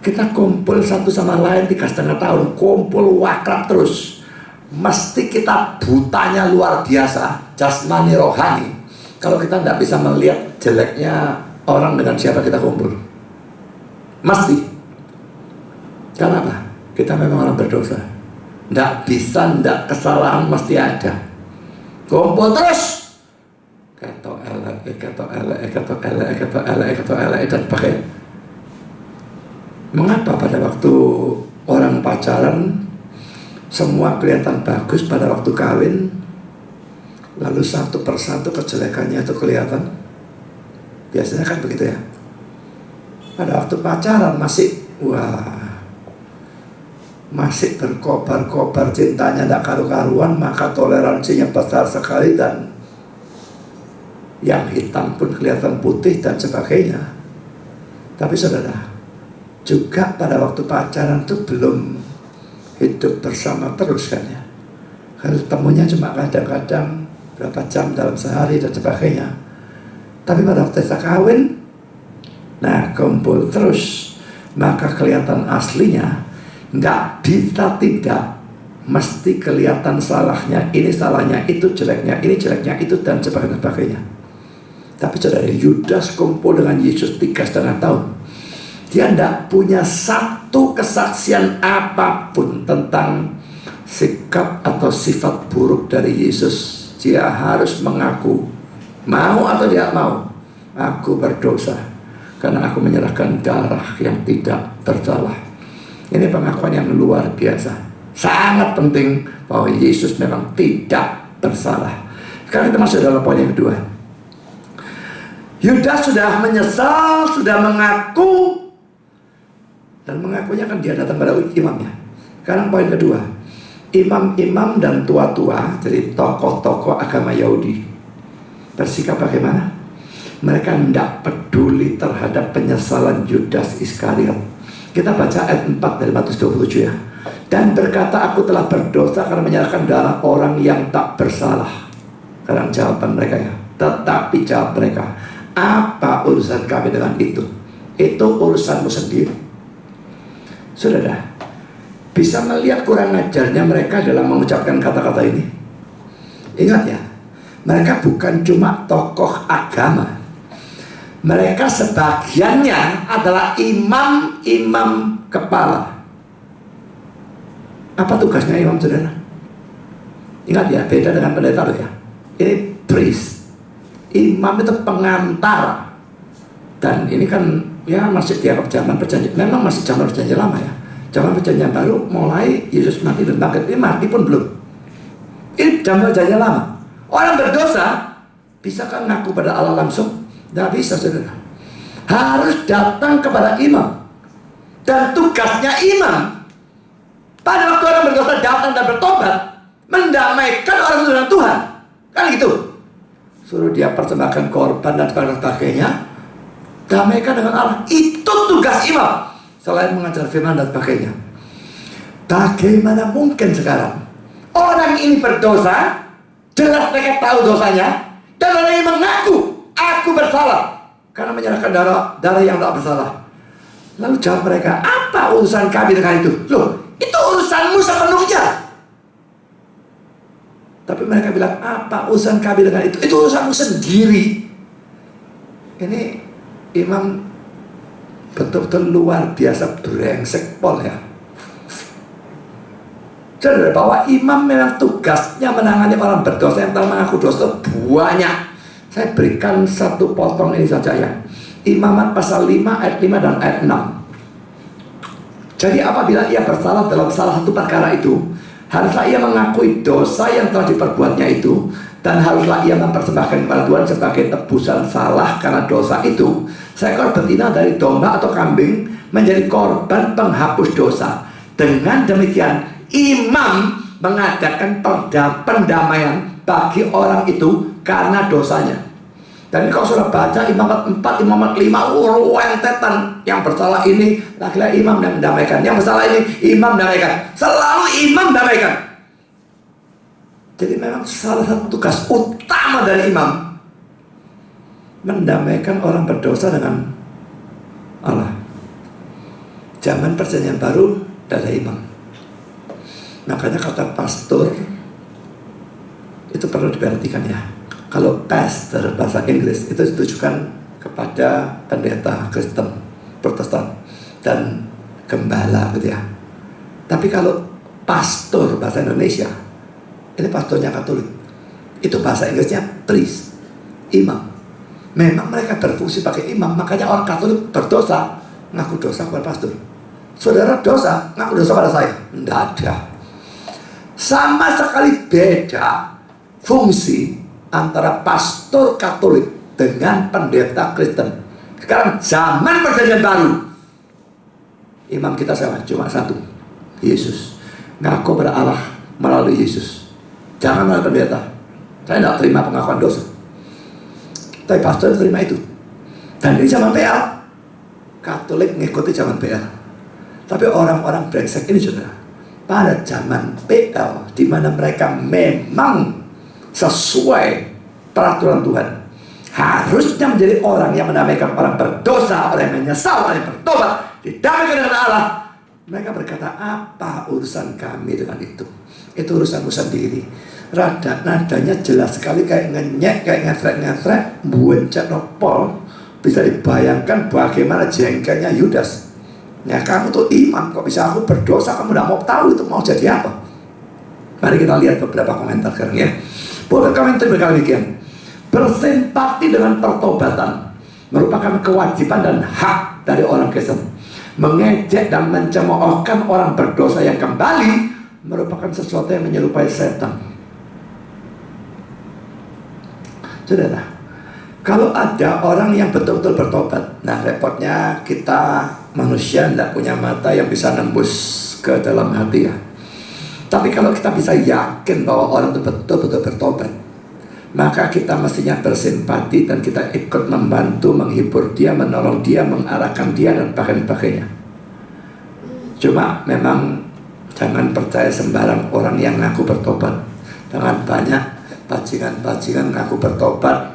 kita kumpul satu sama lain 3,5 tahun, kumpul wakrab terus, mesti kita butanya luar biasa, jasmani rohani, kalau kita tidak bisa melihat jeleknya orang dengan siapa kita kumpul. Mesti. Kenapa? Kita memang orang berdosa. Tidak bisa, tidak kesalahan mesti ada. Kumpul terus. Ketok elek dan sebagainya. Mengapa pada waktu orang pacaran semua kelihatan bagus, pada waktu kawin lalu satu persatu kejelekannya itu kelihatan? Biasanya kan begitu ya. Pada waktu pacaran masih masih berkobar-kobar cintanya tidak karu-karuan, maka toleransinya besar sekali dan yang hitam pun kelihatan putih dan sebagainya. Tapi saudara, juga pada waktu pacaran tuh belum hidup bersama terus kan ya. Kalau temunya cuma kadang-kadang berapa jam dalam sehari dan sebagainya. Tapi pada waktu kita kawin, nah kumpul terus, maka kelihatan aslinya. Nggak bisa tidak, mesti kelihatan salahnya, ini salahnya, itu jeleknya, ini jeleknya, itu dan sebagainya. Tapi saudara, Yudas kumpul dengan Yesus 3,5 tahun. Dia tidak punya satu kesaksian apapun tentang sikap atau sifat buruk dari Yesus. Dia harus mengaku, mau atau tidak mau, aku berdosa karena aku menyerahkan darah yang tidak bersalah. Ini pengakuan yang luar biasa, sangat penting bahwa Yesus memang tidak bersalah. Sekarang kita masuk dalam poin yang kedua. Yudas sudah menyesal, sudah mengaku, dan mengakunya kan dia datang pada imamnya. Sekarang poin kedua, imam-imam dan tua-tua, jadi tokoh-tokoh agama Yahudi, bersikap bagaimana? Mereka tidak peduli terhadap penyesalan Yudas Iskariot. Kita baca ayat 4 dari Matius 27 ya. Dan berkata, aku telah berdosa karena menyerahkan darah orang yang tak bersalah. Sekarang jawaban mereka ya. Tetapi jawab mereka, apa urusan kami dengan itu? Itu urusanmu sendiri. Saudara, bisa melihat kurang ajarnya mereka dalam mengucapkan kata-kata ini. Ingat ya, mereka bukan cuma tokoh agama. Mereka sebagiannya adalah imam-imam kepala. Apa tugasnya imam, saudara? Ingat ya, beda dengan pendeta loh ya. Ini priest. Imam itu pengantar. Dan ini kan ya masih dianggap zaman perjanjian. Memang masih zaman perjanjian lama ya. Zaman perjanjian baru mulai Yesus mati dan bangkit. Ini mati pun belum. Ini zaman perjanjian lama. Orang berdosa bisa kan ngaku pada Allah langsung? Tidak bisa, saudara. Harus datang kepada imam. Dan tugasnya imam pada waktu orang berdosa datang dan bertobat, mendamaikan orang dengan Tuhan. Kan gitu. Suruh dia persembahkan korban dan sebagainya, damaikan dengan Allah. Itu tugas imam. Selain mengajar firman dan sebagainya. Bagaimana mungkin sekarang orang ini berdosa, jelas mereka tahu dosanya, dan orang ini mengaku, aku bersalah karena menyerahkan darah yang tak bersalah. Lalu jawab mereka, apa urusan kami dengan itu? Loh, itu urusanmu sepenuhnya. Tapi mereka bilang, apa urusan kami dengan itu? Itu urusanmu sendiri. Ini imam betul-betul luar biasa brengsek pol ya. Saudara, bahwa imam memang tugasnya menangani orang berdosa yang telah mengaku dosa banyak. Saya berikan satu potong ini saja ya. Imamat pasal 5 ayat 5 dan ayat 6. Jadi apabila ia bersalah dalam salah satu perkara itu, haruslah ia mengakui dosa yang telah diperbuatnya itu, dan haruslah ia mempersembahkan kepada Tuhan sebagai tebusan salah karena dosa itu seekor betina dari domba atau kambing menjadi korban penghapus dosa. Dengan demikian imam mengadakan pendamaian bagi orang itu karena dosanya. Dan kalau sudah baca imamat 4, imamat 5, rentetan. Yang bersalah ini laki-laki imam yang mendamaikan, yang bersalah ini imam mendamaikan, selalu imam mendamaikan. Jadi memang salah satu tugas utama dari imam mendamaikan orang berdosa dengan Allah. Zaman perjanjian baru tidak ada imam. Makanya kata pastor itu perlu diperhatikan ya. Kalau pastor bahasa Inggris itu ditujukan kepada pendeta Kristen, Protestan, dan gembala gitu ya. Tapi kalau pastor bahasa Indonesia, ini pastornya Katolik, itu bahasa Inggrisnya priest, imam. Memang mereka berfungsi sebagai imam. Makanya orang Katolik berdosa ngaku dosa kepada pastor. Saudara dosa ngaku dosa pada saya? Tidak ada. Sama sekali beda fungsi antara pastor Katolik dengan pendeta Kristen. Sekarang zaman perjanjian baru, imam kita sama, cuma satu, Yesus. Ngaku pada Allah melalui Yesus, jangan melalui pendeta. Saya tidak terima pengakuan dosa, tapi pastor terima itu. Dan ini zaman PL, Katolik mengikuti zaman PL. Tapi orang-orang brengsek ini saudara, pada zaman PL, di mana mereka memang sesuai peraturan Tuhan, harusnya menjadi orang yang mendamaikan orang berdosa, orang yang menyesal, orang yang bertobat, didamaikan dengan Allah. Mereka berkata, apa urusan kami dengan itu? Itu urusanmu sendiri. Nadanya jelas sekali, kayak ngenyek, kayak ngetrek-ngetrek, buencet nopol. Bisa dibayangkan bagaimana jengkelnya Yudas. Ya, kamu tuh imam, kok bisa aku berdosa, kamu tidak mau tahu itu mau jadi apa? Mari kita lihat beberapa komentar sekarang ya. Boleh komentar berkali demikian. Bersimpati dengan pertobatan merupakan kewajiban dan hak dari orang Kristen. Mengejek dan mencemoohkan orang berdosa yang kembali merupakan sesuatu yang menyerupai setan. Saudara, kalau ada orang yang betul-betul bertobat, nah repotnya kita manusia tidak punya mata yang bisa nembus ke dalam hati ya. Tapi kalau kita bisa yakin bahwa orang itu betul-betul bertobat, maka kita mestinya bersimpati dan kita ikut membantu, menghibur dia, menolong dia, mengarahkan dia dan sebagainya. Cuma memang jangan percaya sembarang orang yang ngaku bertobat. Jangan banyak bajingan-bajingan ngaku bertobat,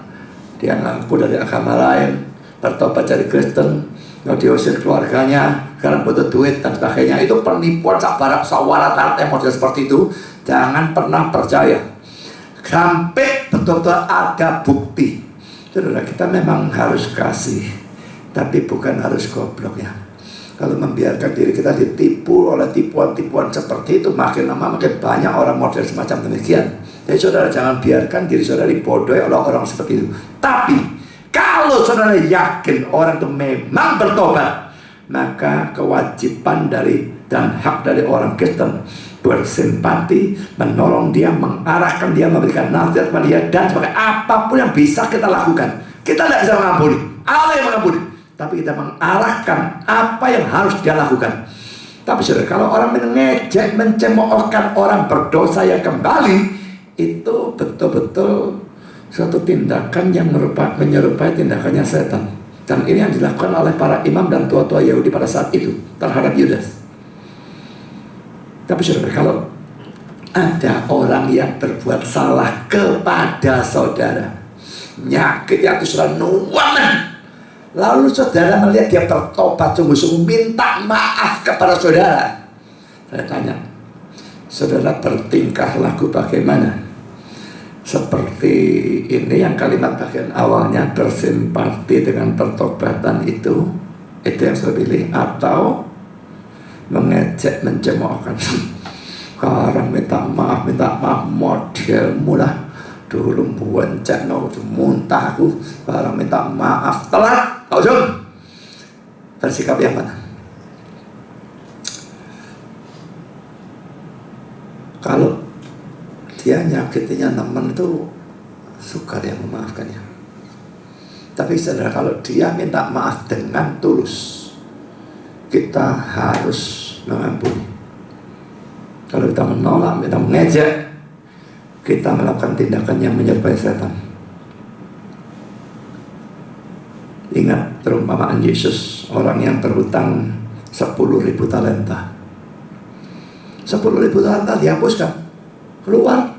dia ngaku dari agama lain, bertobat dari Kristen, mau diusir keluarganya, sekarang butuh duit dan sebagainya. Itu penipuan sabarak sawara tarte model seperti itu. Jangan pernah percaya sampai betul-betul ada bukti. Saudara, kita memang harus kasih, tapi bukan harus goblok ya. Kalau membiarkan diri kita ditipu oleh tipuan-tipuan seperti itu, makin lama makin banyak orang model semacam demikian. Jadi saudara, jangan biarkan diri saudara dibodohi oleh orang seperti itu. Tapi kalau saudara yakin orang itu memang bertobat, maka kewajiban dari dan hak dari orang Kristen bersimpati, menolong dia, mengarahkan dia, memberikan nasihat kepada dia, dan sebagai apapun yang bisa kita lakukan. Kita tidak bisa mengampuni, Allah yang mengampuni, tapi kita mengarahkan apa yang harus dia lakukan. Tapi saudara, kalau orang mengejek, mencemoohkan orang berdosa yang kembali, itu betul-betul suatu tindakan yang menyerupai tindakannya setan. Dan ini yang dilakukan oleh para imam dan tua-tua Yahudi pada saat itu terhadap Yudas. Tapi saudara, kalau ada orang yang berbuat salah kepada saudara, nyakitnya itu sudah nuanan, lalu saudara melihat dia bertobat sungguh-sungguh, minta maaf kepada saudara, saya tanya, saudara bertingkah laku bagaimana? Seperti ini yang kalimat bagian awalnya, bersimpati dengan pertobatan itu yang saya pilih, atau mengejek, mencemoohkan. Sekarang minta maaf modelmu lah. Dulu buencek muntah aku, sekarang minta maaf, telat, kau jom. Bersikap yang mana? Kalau dia nyakitinya teman itu suka dia memaafkannya. Tapi saudara, kalau dia minta maaf dengan tulus, kita harus mengampuni. Kalau kita menolak, kita mengejek, kita melakukan tindakan yang menyerupai setan. Ingat perumpamaan Yesus, orang yang berhutang 10.000 talenta. 10.000 talenta dihapuskan, keluar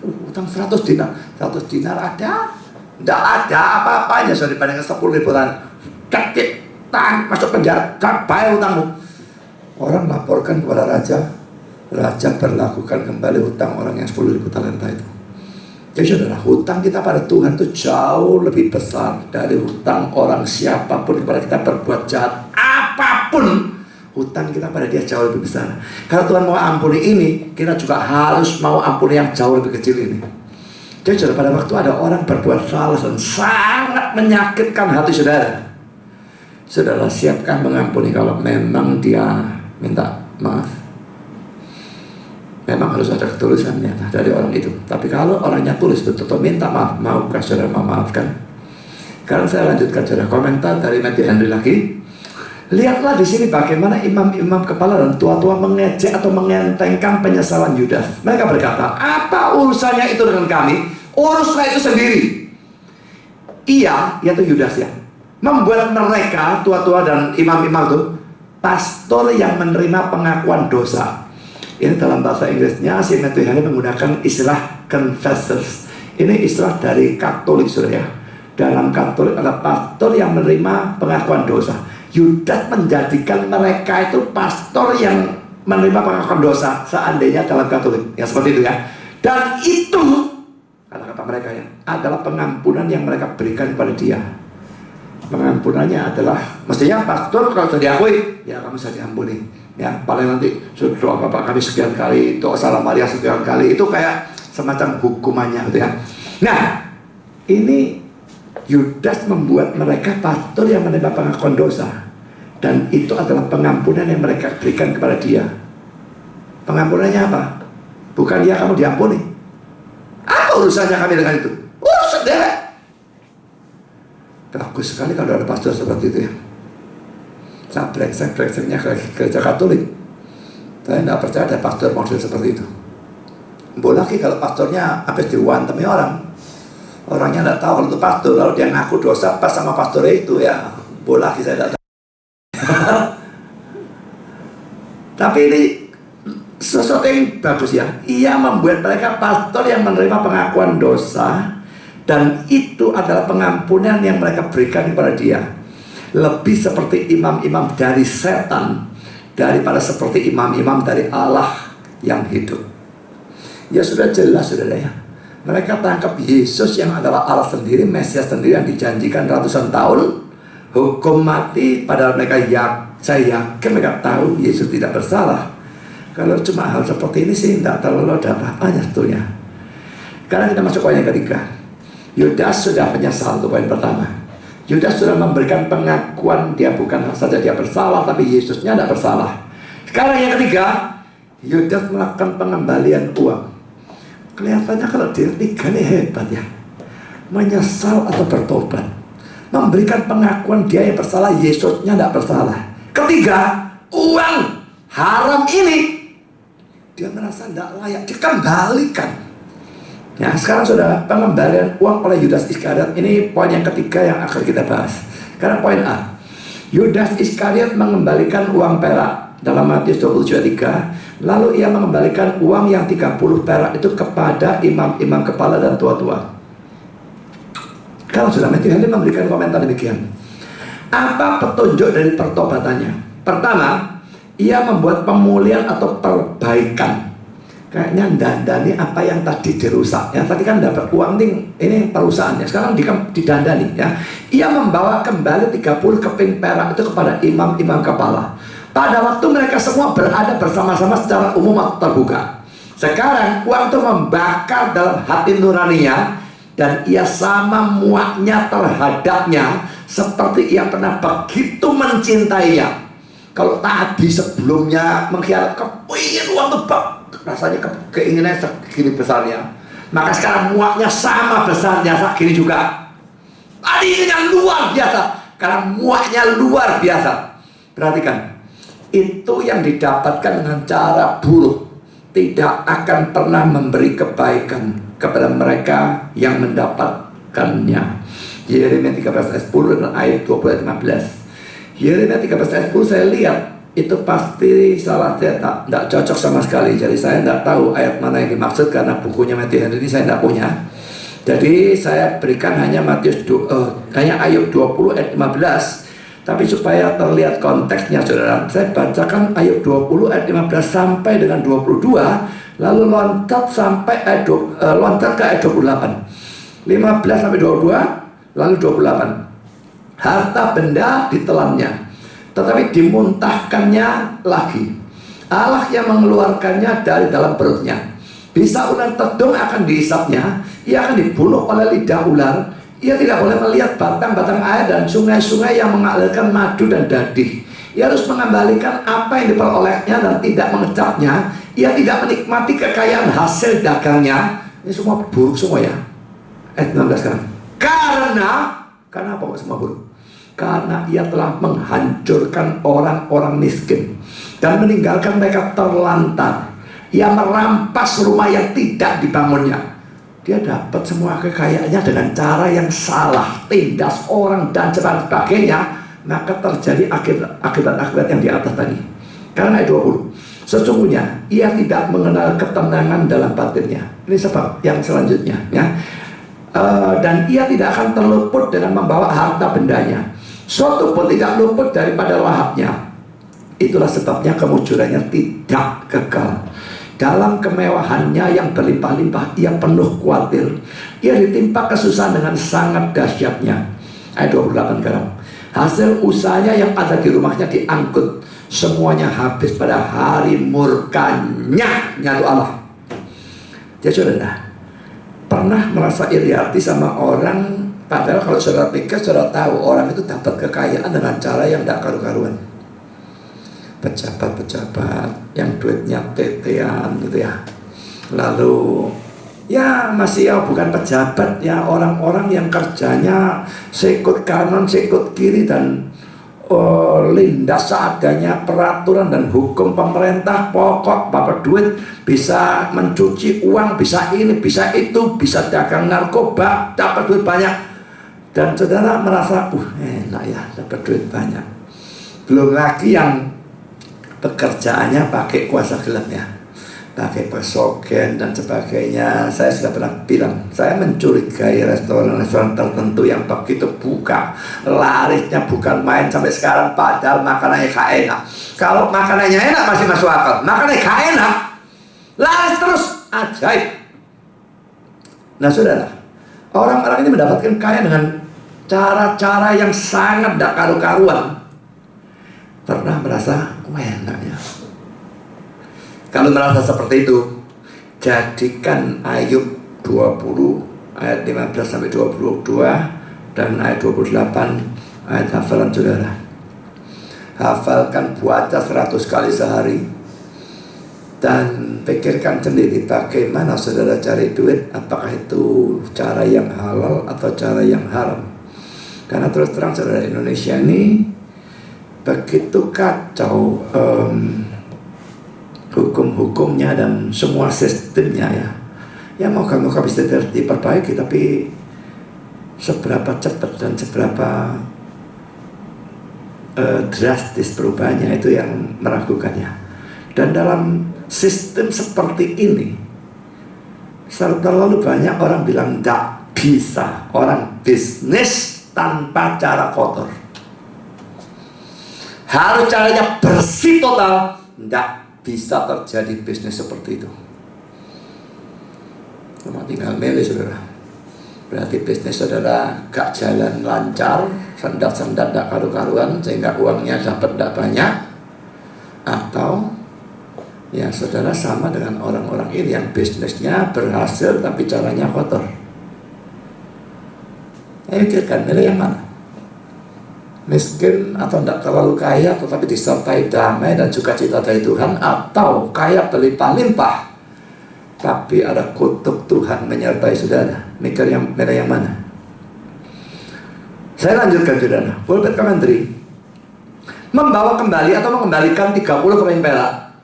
utang 100 dinar. 100 dinar ada? Tidak ada apa-apanya soal dibandingkan 10.000 talenta. Kakek tang masuk penjara, bayar hutangmu. Orang laporkan kepada raja, raja berlakukan kembali hutang orang yang 10.000 talenta itu. Jadi saudara, hutang kita pada Tuhan itu jauh lebih besar dari hutang orang siapapun kepada kita berbuat jahat apapun. Hutang kita pada dia jauh lebih besar. Kalau Tuhan mau ampuni ini, kita juga harus mau ampuni yang jauh lebih kecil ini. Jadi saudara, pada waktu ada orang berbuat salah dan sangat menyakitkan hati saudara, saudara siapkan mengampuni kalau memang dia minta maaf. Memang harus ada ketulusan nyata dari orang itu. Tapi kalau orangnya tulus betul-betul minta maaf, maukah saudara memaafkan? Sekarang saya lanjutkan saudara, komentar dari Matthew Henry lagi. Lihatlah di sini bagaimana imam-imam kepala dan tua-tua mengejek atau mengentengkan penyesalan Yudas. Mereka berkata, apa urusannya itu dengan kami? Uruslah itu sendiri. Ia, yaitu Yudas ya, membuat mereka tua-tua dan imam-imam itu pastor yang menerima pengakuan dosa. Ini dalam bahasa Inggrisnya si Matthew Henry menggunakan istilah confessors. Ini istilah dari Katolik, saudara ya. Dalam Katolik adalah pastor yang menerima pengakuan dosa. Yudas menjadikan mereka itu pastor yang menerima pengakuan dosa seandainya dalam Katolik, ya seperti itu ya. Dan itu kata-kata mereka ya adalah pengampunan yang mereka berikan kepada dia. Pengampunannya adalah mestinya pastor kalau sudah diakui, ya kamu sudah diampuni. Ya paling nanti sudah Bapak kami sekian kali, doa salam Maria sekian kali, itu kayak semacam hukumannya gitu ya. Nah, ini Yudas membuat mereka pastor yang menerima pengakuan dosa, dan itu adalah pengampunan yang mereka berikan kepada dia. Pengampunannya apa? Bukan ya kamu diampuni. Apa urusannya kami dengan itu? Urusan dia. Bagus sekali kalau ada pastor seperti itu ya. Saya brengsek-brengseknya ke gereja Katolik. Saya tidak percaya ada pastor model seperti itu. Boleh lagi kalau pastornya habis diwantemi orang. Orangnya tidak tahu kalau itu pastor. Kalau dia ngaku dosa pas sama pastor itu ya boleh lagi, saya tidak tahu. Tapi ini sesuatu yang bagus ya. Ia membuat mereka pastor yang menerima pengakuan dosa, dan itu adalah pengampunan yang mereka berikan kepada dia. Lebih seperti imam-imam dari setan daripada seperti imam-imam dari Allah yang hidup. Ya sudah jelas saudara ya. Mereka tangkap Yesus yang adalah Allah sendiri, Mesias sendiri yang dijanjikan ratusan tahun, hukum mati, padahal mereka saya yakin mereka tahu Yesus tidak bersalah. Kalau cuma hal seperti ini sih tidak terlalu ada apa-apanya sebetulnya. Sekarang kita masuk poin yang ketiga. Yudas sudah menyesal, itu poin pertama. Yudas sudah memberikan pengakuan dia bukan saja dia bersalah, tapi Yesusnya tidak bersalah. Sekarang yang ketiga, Yudas melakukan pengembalian uang. Kelihatannya kalau dia tiga ini hebat ya. Menyesal atau bertobat, memberikan pengakuan dia yang bersalah, Yesusnya tidak bersalah. Ketiga, uang haram ini dia merasa tidak layak, dikembalikan. Ya, sekarang sudah pengembalian uang oleh Yudas Iskariot. Ini poin yang ketiga yang akan kita bahas. Sekarang poin A. Yudas Iskariot mengembalikan uang perak dalam Matius 27:3. Lalu ia mengembalikan uang yang 30 perak itu kepada imam-imam kepala dan tua-tua. Kalau sudah Matthew Henry memberikan komentar demikian. Apa petunjuk dari pertobatannya? Pertama, ia membuat pemulihan atau perbaikan. Kayaknya dandani apa yang tadi dirusak. Yang tadi kan dapat uang ini perusahaannya, sekarang didandani ya. Ia membawa kembali 30 keping perak itu kepada imam-imam kepala. Pada waktu mereka semua berada bersama-sama secara umum atau terbuka. Sekarang uang itu membakar dalam hati nuraninya, dan ia sama muaknya terhadapnya seperti ia pernah begitu mencintainya. Kalau tadi sebelumnya mengkhianat, kepingin uang itu rasanya keinginannya segini besarnya, maka sekarang muaknya sama besarnya segini juga. Tadi inginnya luar biasa, sekarang muaknya luar biasa. Perhatikan, itu yang didapatkan dengan cara buruk tidak akan pernah memberi kebaikan kepada mereka yang mendapatkannya. Yeremia 13 ayat 10 dan ayat 20 ayat 15. Yeremia 13 ayat 10 saya lihat itu pasti salah cetak, tidak cocok sama sekali. Jadi saya tidak tahu ayat mana yang dimaksud karena bukunya Matthew Henry ini saya tidak punya. Jadi saya berikan hanya hanya ayat 20 ayat 15. Tapi supaya terlihat konteksnya saudara, saya bacakan ayat 20 ayat 15 sampai dengan 22, lalu loncat ke ayat 28. 15 sampai 22, lalu 28. Harta benda ditelannya, tetapi dimuntahkannya lagi. Allah yang mengeluarkannya dari dalam perutnya. Bisa ular tedung akan dihisapnya. Ia akan dibunuh oleh lidah ular. Ia tidak boleh melihat batang-batang air dan sungai-sungai yang mengalirkan madu dan dadih. Ia harus mengembalikan apa yang diperolehnya dan tidak mengecapnya. Ia tidak menikmati kekayaan hasil dagangnya. Ini semua buruk semua ya. Ayat 16 sekarang. Karena apa kok semua buruk? Karena ia telah menghancurkan orang-orang miskin dan meninggalkan mereka terlantar. Ia merampas rumah yang tidak dibangunnya. Dia dapat semua kekayaannya dengan cara yang salah, tindas orang dan sebagainya. maka terjadi akibat-akibat yang di atas tadi. Karena ayat 20, sesungguhnya ia tidak mengenal ketenangan dalam batinnya. Ini sebab yang selanjutnya, ya. Dan ia tidak akan terluput dengan membawa harta bendanya. Suatu pun tidak luput daripada lahapnya. Itulah sebabnya kemujurannya tidak kekal. Dalam kemewahannya yang berlimpah-limpah, ia penuh khawatir. Ia ditimpa kesusahan dengan sangat dahsyatnya. Ayat 28 sekarang. Hasil usahanya yang ada di rumahnya diangkut. Semuanya habis pada hari murkanya, nyatu Allah. Jadi saudara, pernah merasa iri hati sama orang, padahal kalau saudara pikir, saudara tahu orang itu dapat kekayaan dengan cara yang tidak karu-karuan. Pejabat-pejabat yang duitnya tetean gitu ya. Lalu ya masih ya bukan pejabat ya, orang-orang yang kerjanya sikut kanan sikut kiri dan lindas seadanya peraturan dan hukum pemerintah. Pokok bapak duit, bisa mencuci uang, bisa ini, bisa itu, bisa dagang narkoba, dapat duit banyak. Dan saudara merasa enak ya dapat duit banyak. Belum lagi yang pekerjaannya pakai kuasa gelap ya, pakai pesogen dan sebagainya. Saya sudah pernah bilang, saya mencurigai restoran-restoran tertentu yang begitu buka, larisnya bukan main sampai sekarang, padahal makanannya gak enak. Kalau makanannya enak masih masuk akal, makanannya gak enak, laris terus, ajaib. Nah saudara, orang-orang ini mendapatkan kaya dengan cara-cara yang sangat tidak karu-karuan. Pernah merasa enak ya? Kalau merasa seperti itu, jadikan Ayub 20 ayat 15 sampai 22 dan ayat 28 ayat hafalan saudara. Hafalkan, baca 100 kali sehari, dan pikirkan sendiri bagaimana saudara cari duit. Apakah itu cara yang halal atau cara yang haram? Karena terus terang saudara, Indonesia ini begitu kacau hukum-hukumnya dan semua sistemnya ya. Ya moga-moga bisa diperbaiki, tapi seberapa cepat dan seberapa drastis perubahannya itu yang meragukannya. Dan dalam sistem seperti ini terlalu banyak orang bilang tidak bisa orang bisnis tanpa cara kotor. Harus caranya bersih total. Tidak bisa terjadi bisnis seperti itu. Cuma tinggal milih saudara. Berarti bisnis saudara gak jalan lancar, sendat-sendat gak karu-karuan, sehingga uangnya dapat tidak banyak. Atau ya saudara sama dengan orang-orang ini yang bisnisnya berhasil tapi caranya kotor. Pikirkan, milih yang mana? Miskin atau tidak terlalu kaya tetapi disertai damai dan juga cita dari Tuhan, atau kaya berlimpah-limpah tapi ada kutuk Tuhan menyertai saudara? Milih yang mana? Saya lanjutkan saudara. Pulpit Commentary membawa kembali atau mengembalikan 30 koin perak.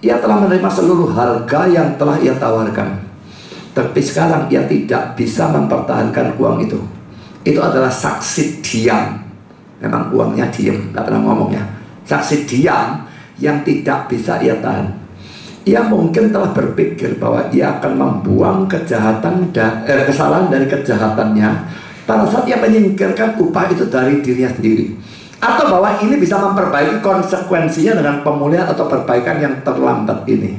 Ia telah menerima seluruh harga yang telah ia tawarkan, tapi sekarang ia tidak bisa mempertahankan uang itu. Itu adalah saksi diam. Memang uangnya diam, tidak pernah ngomongnya. Saksi diam yang tidak bisa ia tahan. Ia mungkin telah berpikir bahwa ia akan membuang kesalahan dari kejahatannya pada saat ia menyingkirkan upah itu dari dirinya sendiri, atau bahwa ini bisa memperbaiki konsekuensinya dengan pemulihan atau perbaikan yang terlambat ini.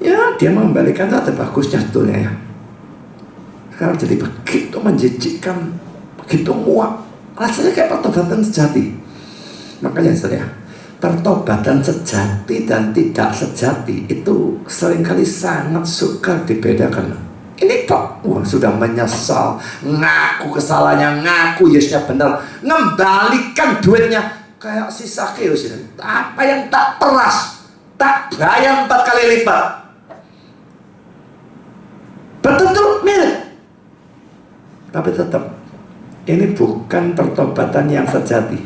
Ya, dia mengembalikan ada bagusnya sebetulnya ya. Sekarang jadi begitu menjijikkan, begitu muak. Rasanya kayak pertobatan sejati. Makanya saya, pertobatan sejati dan tidak sejati itu seringkali sangat sukar dibedakan. Ini kok sudah menyesal, ngaku kesalahannya, ngaku yesnya benar, ngembalikan duitnya kayak si Sakeus. Apa yang tak peras, tak bayar 4 kali lipat. Betul-betul mirip. Tapi tetap ini bukan pertobatan yang sejati.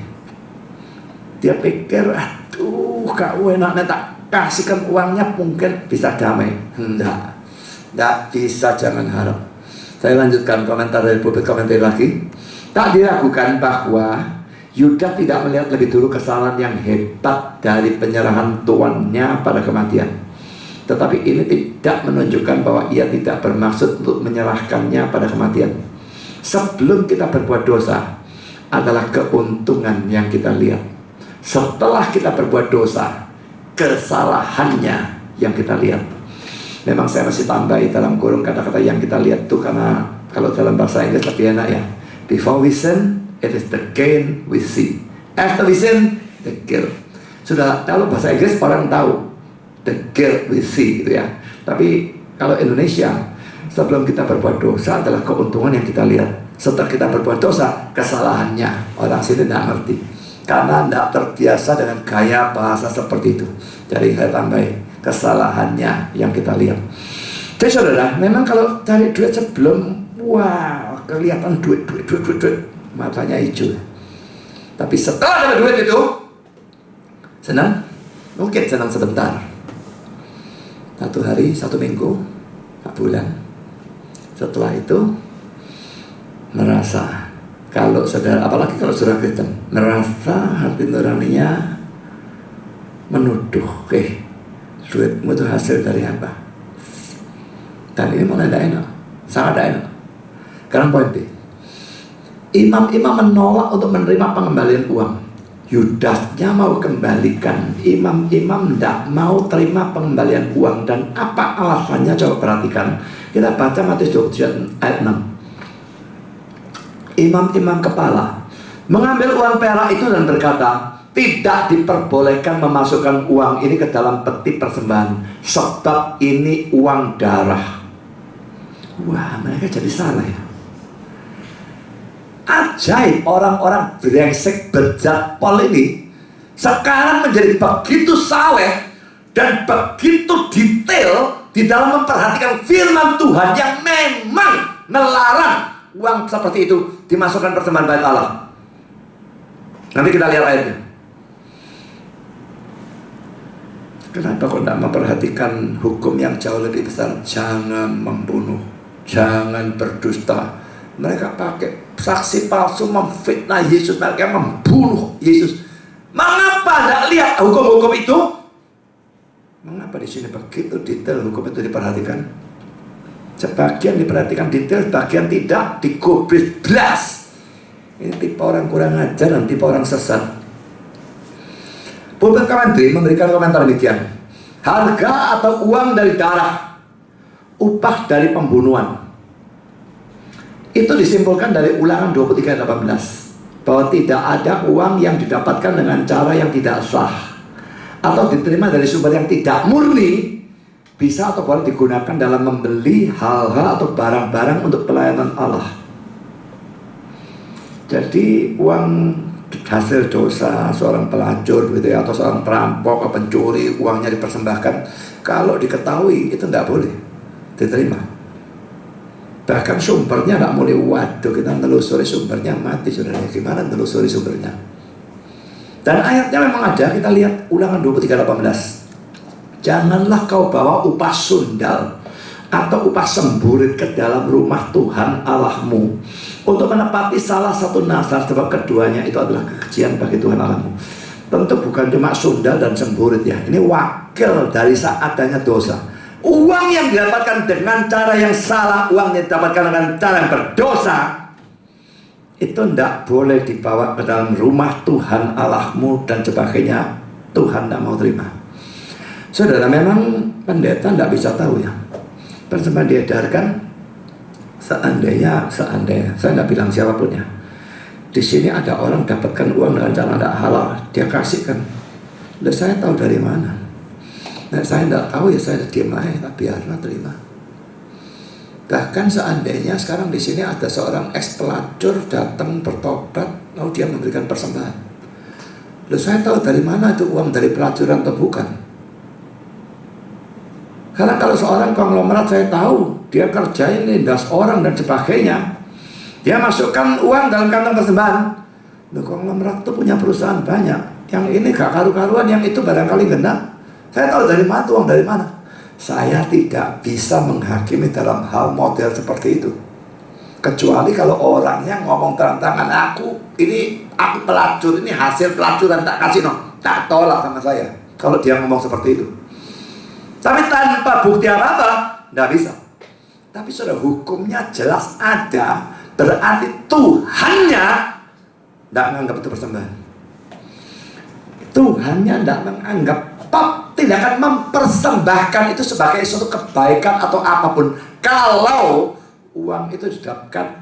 Dia pikir, aduh kau enaknya tak kasihkan uangnya mungkin bisa damai. Tidak bisa, jangan harap. Saya lanjutkan komentar dari Pulpit Commentary lagi. Tak diragukan bahwa Yudas tidak melihat lebih dulu kesalahan yang hebat dari penyerahan tuannya pada kematian. Tetapi ini tidak menunjukkan bahwa ia tidak bermaksud untuk menyerahkannya pada kematian. Sebelum kita berbuat dosa adalah keuntungan yang kita lihat. Setelah kita berbuat dosa, kesalahannya yang kita lihat. Memang saya masih tambahi dalam kurung kata-kata yang kita lihat itu, karena kalau dalam bahasa Inggris lebih enak ya. Before we sin, it is the gain we see. After we sin, the guilt. Sudah, kalau bahasa Inggris orang tahu the guilt we see gitu ya. Tapi kalau Indonesia, sebelum kita berbuat dosa adalah keuntungan yang kita lihat. Setelah kita berbuat dosa, kesalahannya. Orang sini tidak ngerti karena tidak terbiasa dengan gaya bahasa seperti itu. Jadi saya tambahin, kesalahannya yang kita lihat. Jadi saudara, memang kalau cari duit sebelum, wah, kelihatan duit, matanya hijau. Tapi setelah ada duit itu, senang? Mungkin senang sebentar. 1 hari, 1 minggu, 1 bulan. Setelah itu merasa, kalau saudara, apalagi kalau saudara Kristen, merasa hati nuraninya menuduh, duitmu itu hasil dari apa? Dan ini mulai tidak enak, sangat tidak enak. Sekarang poin B, imam-imam menolak untuk menerima pengembalian uang. Yudasnya mau kembalikan, imam-imam tidak mau terima pengembalian uang. Dan apa alasannya? Coba perhatikan. Kita baca Matius 27 ayat 6. Imam-imam kepala mengambil uang perak itu dan berkata, tidak diperbolehkan memasukkan uang ini ke dalam peti persembahan, sebab ini uang darah. Wah, mereka jadi salah ya. Ajaib, orang-orang brengsek berjadpol ini sekarang menjadi begitu saleh dan begitu detail di dalam memperhatikan firman Tuhan yang memang melarang uang seperti itu dimasukkan persembahan bait Allah. Nanti kita lihat ayatnya. Kenapa kok tidak memperhatikan hukum yang jauh lebih besar? Jangan membunuh, jangan berdusta. Mereka pakai saksi palsu memfitnah Yesus, mereka membunuh Yesus. Mengapa tidak lihat hukum-hukum itu? Mengapa di sini begitu detail hukum itu diperhatikan? Sebagian diperhatikan detail, sebagian tidak, digubris blas. Ini tipe orang kurang ajar dan tipe orang sesat. Pulpit Kemendri memberikan komentar demikian. Harga atau uang dari darah, upah dari pembunuhan. Itu disimpulkan dari Ulangan 23 ayat 18, bahwa tidak ada uang yang didapatkan dengan cara yang tidak sah atau diterima dari sumber yang tidak murni, bisa atau boleh digunakan dalam membeli hal-hal atau barang-barang untuk pelayanan Allah. Jadi uang hasil dosa seorang pelacur gitu ya, atau seorang perampok atau pencuri, uangnya dipersembahkan, kalau diketahui itu tidak boleh diterima. Bahkan sumbernya tidak boleh. Waduh, kita menelusuri sumbernya mati saudara. Gimana menelusuri sumbernya? Dan ayatnya memang ada. Kita lihat Ulangan 23 ayat 18. Janganlah kau bawa upah sundal atau upah semburit ke dalam rumah Tuhan Allahmu untuk menepati salah satu nazar, sebab keduanya itu adalah kekejian bagi Tuhan Allahmu. Tentu bukan cuma sundal dan semburit ya. Ini wakil dari saat adanya dosa. Uang yang didapatkan dengan cara yang salah, uang yang didapatkan dengan cara yang berdosa, itu tidak boleh dibawa ke dalam rumah Tuhan Allahmu dan sebagainya. Tuhan tidak mau terima. Saudara, memang pendeta tidak bisa tahu ya. Persembahan diedarkan, seandainya, saya tidak bilang siapapun ya, di sini ada orang dapatkan uang dengan cara tidak halal, dia kasihkan. Lalu saya tahu dari mana? Nah, saya tidak tahu ya, saya diam aja, tapi biarlah terima. Bahkan seandainya sekarang di sini ada seorang ex-pelacur datang bertobat, lalu dia memberikan persembahan. Lalu saya tahu dari mana itu uang dari pelacuran atau bukan. Karena kalau seorang konglomerat saya tahu, dia kerjain nindas orang dan sebagainya, dia masukkan uang dalam kantong persembahan. Loh, konglomerat itu punya perusahaan banyak. Yang ini gak karu-karuan, yang itu barangkali genap. Saya tahu dari mana, uang dari mana. Saya tidak bisa menghakimi dalam hal model seperti itu. Kecuali kalau orangnya ngomong terang-terangan, aku pelacur, ini hasil pelacuran, tak kasih tak tolak sama saya. Kalau dia ngomong seperti itu. Tapi tanpa bukti apa-apa, nggak bisa. Tapi sudah hukumnya jelas ada, berarti Tuhannya nggak menganggap itu persembahan. Tuhannya tidak menganggap, tidak akan mempersembahkan itu sebagai suatu kebaikan atau apapun. Kalau uang itu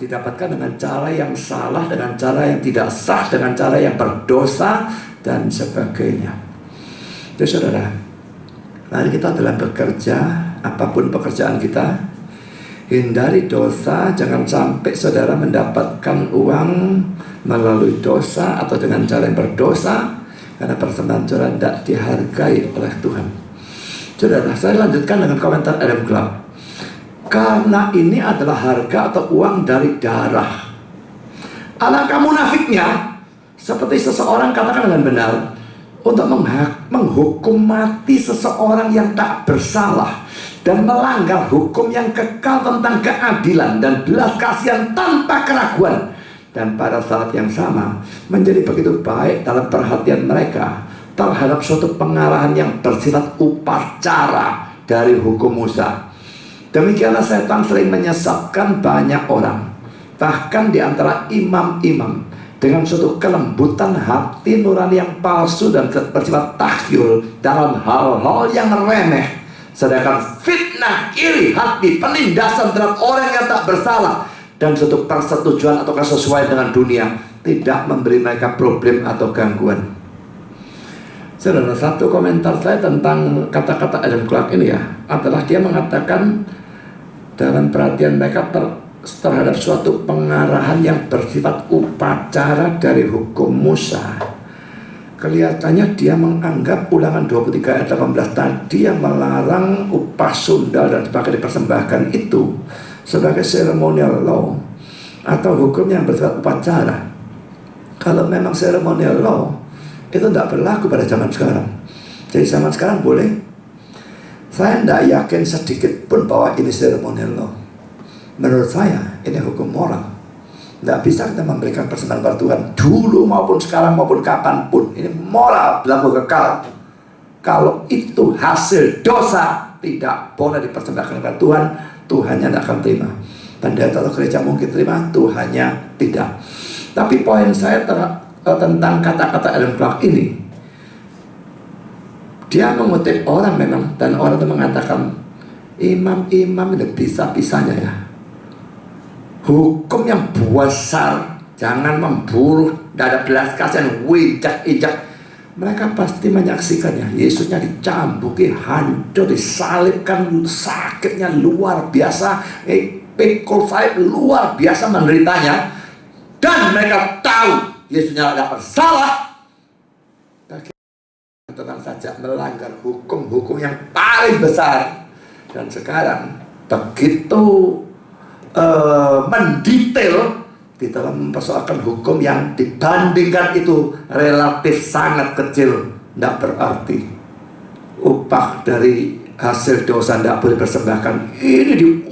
didapatkan dengan cara yang salah, dengan cara yang tidak sah, dengan cara yang berdosa, dan sebagainya. Jadi saudara, mari kita dalam bekerja, apapun pekerjaan kita, hindari dosa. Jangan sampai saudara mendapatkan uang melalui dosa atau dengan cara yang berdosa, karena persembahan saudara tidak dihargai oleh Tuhan. Saudara, saya lanjutkan dengan komentar Adam Clark. Karena ini adalah harga atau uang dari darah. Alangkah munafiknya, seperti seseorang katakan dengan benar, untuk menghukum mati seseorang yang tak bersalah dan melanggar hukum yang kekal tentang keadilan dan belas kasihan tanpa keraguan. Dan pada saat yang sama menjadi begitu baik dalam perhatian mereka terhadap suatu pengarahan yang bersifat upacara dari hukum Musa. Demikianlah setan sering menyesatkan banyak orang, bahkan di antara imam-imam, dengan suatu kelembutan hati nurani yang palsu dan bersifat takyul dalam hal-hal yang remeh. Sedangkan fitnah, iri hati, penindasan terhadap orang yang tak bersalah, dan suatu persetujuan atau kesesuaian dengan dunia tidak memberi mereka problem atau gangguan. Saudara, satu komentar saya tentang kata-kata Adam Clark ini adalah dia mengatakan dalam perhatian mereka terhadap suatu pengarahan yang bersifat upacara dari hukum Musa. Kelihatannya dia menganggap Ulangan 23 ayat 18 tadi yang melarang upah sundal dan sebagainya dipersembahkan itu sebagai ceremonial law atau hukum yang bersifat upacara. Kalau memang ceremonial law itu tidak berlaku pada zaman sekarang. Jadi zaman sekarang boleh. Saya tidak yakin sedikit pun bahwa ini ceremonial law. Menurut saya ini hukum moral. Tidak bisa kita memberikan persembahan kepada Tuhan dulu maupun sekarang maupun kapanpun. Ini moral berlaku kekal. Kalau itu hasil dosa, tidak boleh dipersembahkan kepada Tuhan. Tuhannya tidak akan terima. Pendeta atau gereja mungkin terima, Tuhannya tidak. Tapi poin saya tentang kata-kata Adam Clark ini, dia mengutip orang memang, dan orang itu mengatakan imam-imam itu bisa-bisanya hukum yang besar, jangan membunuh, tidak ada belas kasihan, wijak-ijak. Mereka pasti menyaksikannya. Yesusnya dicambuki, hancur, disalibkan, sakitnya luar biasa, pikul salib luar biasa menderitanya, dan mereka tahu Yesusnya tidak bersalah. Tenang saja melanggar hukum-hukum yang paling besar. Dan sekarang begitu mendetail di dalam mempersoalkan hukum yang dibandingkan itu relatif sangat kecil. Tidak berarti upah dari hasil dosa tidak boleh dipersembahkan. Ini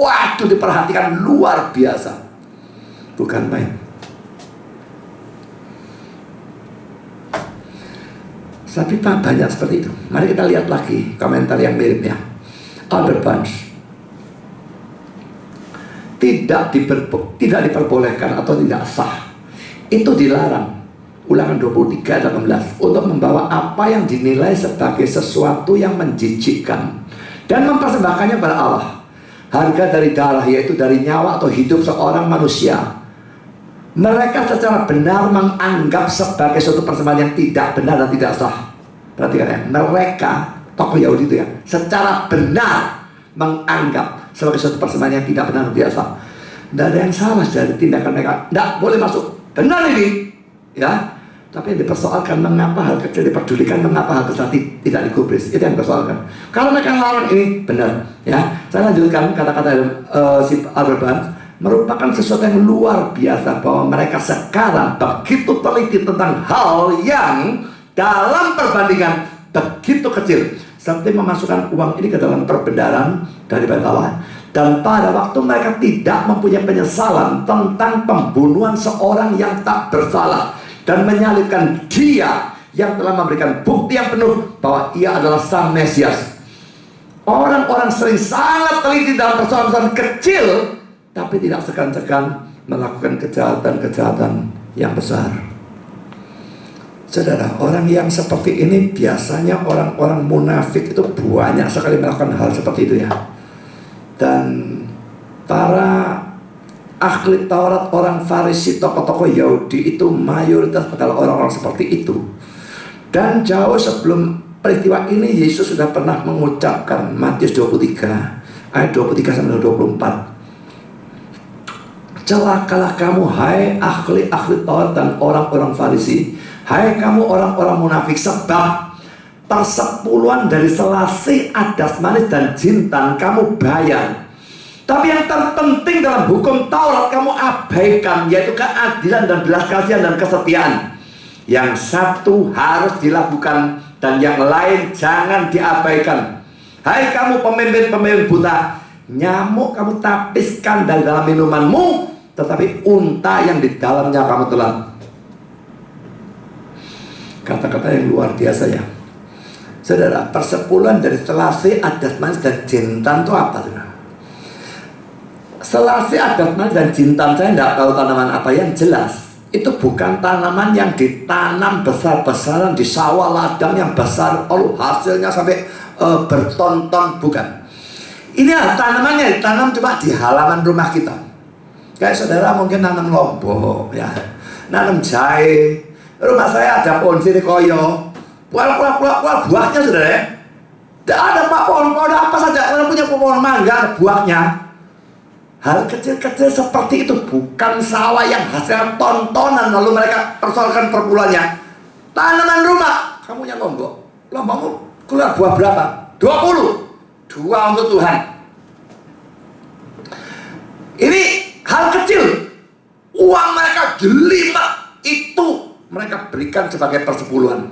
waktu diperhatikan luar biasa, bukan main. Tapi banyak seperti itu. Mari kita lihat lagi komentar yang miripnya. Albert Barnes. Tidak diperbolehkan atau tidak sah. Itu dilarang. Ulangan 23 ayat 18 untuk membawa apa yang dinilai sebagai sesuatu yang menjijikkan dan mempersembahkannya pada Allah. Harga dari darah, yaitu dari nyawa atau hidup seorang manusia. Mereka secara benar menganggap sebagai suatu persembahan yang tidak benar dan tidak sah. Perhatikan ya, mereka tokoh Yahudi itu secara benar menganggap sebagai suatu persembahan yang tidak benar dan tidak sah. Tidak ada yang salah dari tindakan mereka. Tidak boleh masuk. Benar ini, Tapi yang dipersoalkan mengapa hal kecil diperdulikan, mengapa hal besar tidak digubris. Itu yang dipersoalkan. Kalau mereka larang ini benar, Saya lanjutkan kata-kata si Albert Barnes. Merupakan sesuatu yang luar biasa bahwa mereka sekarang begitu teliti tentang hal yang dalam perbandingan begitu kecil, seperti memasukkan uang ini ke dalam perbendaharaan dari bait Allah, Dan pada waktu mereka tidak mempunyai penyesalan tentang pembunuhan seorang yang tak bersalah dan menyalibkan dia yang telah memberikan bukti yang penuh bahwa ia adalah Sang Mesias. Orang-orang sering sangat teliti dalam persoalan-persoalan kecil, tapi tidak segan-segan melakukan kejahatan-kejahatan yang besar. Saudara, orang yang seperti ini biasanya orang-orang munafik itu banyak sekali melakukan hal seperti itu ya. Dan para ahli Taurat, orang Farisi, tokoh-tokoh Yahudi itu mayoritas adalah orang-orang seperti itu. Dan jauh sebelum peristiwa ini Yesus sudah pernah mengucapkan Matius 23 ayat 23 sampai 24. Celakalah kamu hai ahli-ahli Taurat dan orang-orang Farisi, hai kamu orang-orang munafik, sebab persepuluhan dari selasih, adas manis dan jintan kamu bayar, tapi yang terpenting dalam hukum Taurat kamu abaikan, yaitu keadilan dan belas kasihan dan kesetiaan. Yang satu harus dilakukan dan yang lain jangan diabaikan. Hai kamu pemimpin-pemimpin buta, nyamuk kamu tapiskan dari dalam minumanmu, tetapi unta yang di dalamnya kamu telan. Kata-kata yang luar biasa ya. Saudara, persepuluhan dari selasih, adas manis dan jintan itu apa, saudara? Selasih, adas manis dan jintan, saya tidak tahu tanaman apa. Yang jelas itu bukan tanaman yang ditanam besar-besaran di sawah ladang yang besar, lalu hasilnya sampai berton-ton, bukan. Ini tanamannya ditanam cuma di halaman rumah kita. Kayak saudara mungkin nanam lombok ya, nanam jahe. Rumah saya ada pohon sirikoyo, buahnya saudara ya. Tidak ada pak pohon apa saja, orang punya pohon mangga buahnya. Hal kecil-kecil seperti itu, bukan sawah yang hasil tontonan lalu mereka persoalkan perpuluhannya. Tanaman rumah, kamu yang lombok, lombokmu keluar buah berapa? 20, 2 untuk Tuhan. Ini hal kecil, uang mereka delima itu mereka berikan sebagai persepuluhan.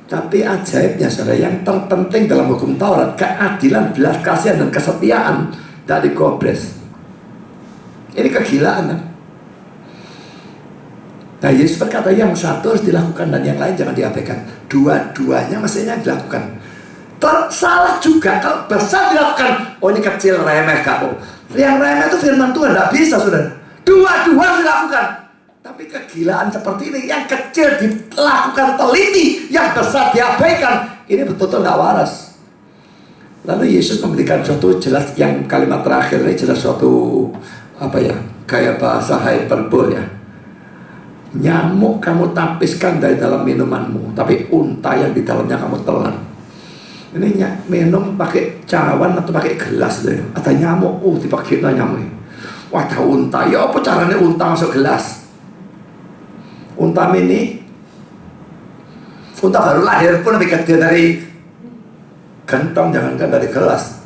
Tapi ajaibnya saudara, yang terpenting dalam hukum Taurat, keadilan, belas kasihan dan kesetiaan, tidak digobres. Ini kegilaan kan? Nah Yesus berkata yang satu harus dilakukan dan yang lain jangan diabaikan. Dua-duanya mestinya dilakukan. Salah juga kalau besar dilakukan. Oh ini kecil, remeh kamu. Yang remeh itu firman Tuhan, tidak bisa saudara. Dua-dua dilakukan. Tapi kegilaan seperti ini, yang kecil dilakukan teliti, yang besar diabaikan, ini betul-betul tidak waras. Lalu Yesus memberikan suatu jelas, yang kalimat terakhir ini jelas suatu apa ya, kayak bahasa hyperbol ya. Nyamuk kamu tapiskan dari dalam minumanmu, tapi unta yang di dalamnya kamu telan. Ini minum pakai cawan atau pakai gelas deh. Ada nyamuk, dipakai nyamuk. Wah, ada unta. Ya apa caranya unta masuk gelas? Unta mini, unta baru lahir pun lebih gede dari gentong, jangankan dari gelas.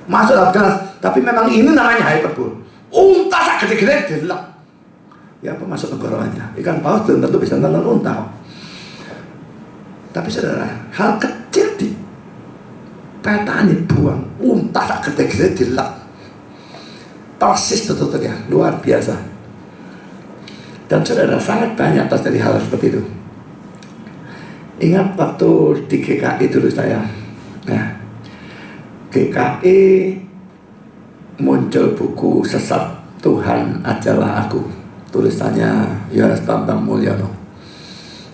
Masuk dalam gelas, tapi memang ini namanya hyperbol. Unta sak gede-gede delok. Ya apa masuk tenggorokannya? Ikan paus belum tentu bisa nonton unta. Tapi saudara, hal kecil di petani buang, unta sak gede-gede delok. Persis betul-betul ya, luar biasa. Dan saudara, sangat banyak terjadi hal seperti itu. Ingat waktu di GKI dulu saya, ya, GKI muncul buku Sesat Tuhan Ajalah Aku, tulisannya Yohanes Bambang Mulyono.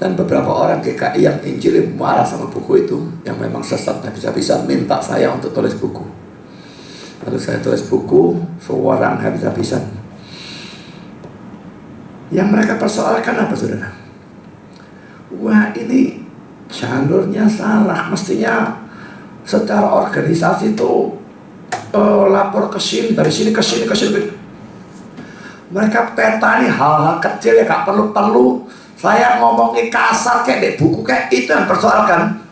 Dan beberapa orang GKI yang Injili marah sama buku itu, yang memang sesat dan bisa-bisa minta saya untuk tulis buku. Lalu saya tulis buku, seorang habis-habisan. Yang mereka persoalkan apa saudara? Wah ini jalurnya salah, mestinya secara organisasi itu lapor ke sini, dari sini ke sini ke sini. Mereka petani hal-hal kecil ya, gak perlu saya ngomongin kasar kayak di buku kayak itu yang persoalkan.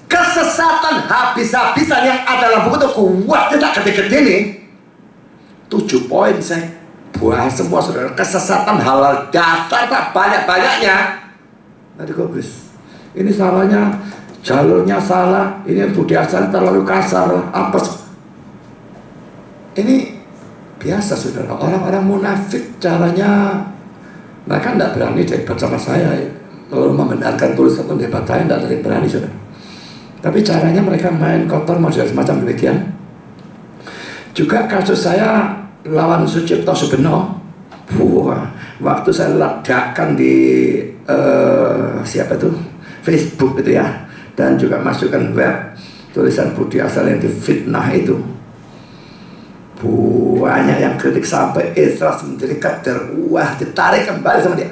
Kesesatan habis-habisan yang ada dalam buku itu kuat, tidak gede-gede nih. 7 poin saya buah semua saudara. Kesesatan halal dasar tak banyak-banyaknya. Nanti gobis. Ini salahnya, jalurnya salah. Ini budi asalnya terlalu kasar. Apa? Ini biasa saudara. Orang-orang munafik caranya, mereka tidak berani debat sama saya. Kalau membenarkan tulisan debat saya tidak ada yang berani saudara. Tapi caranya mereka main kotor model semacam demikian. Juga kasus saya lawan Sucipto Subeno, waktu saya ledakan di siapa itu Facebook itu ya, dan juga masukkan web tulisan Budi Asal yang difitnah itu, banyak yang kritik sampai Isras menjadi kader. Wah, ditarik kembali sama dia.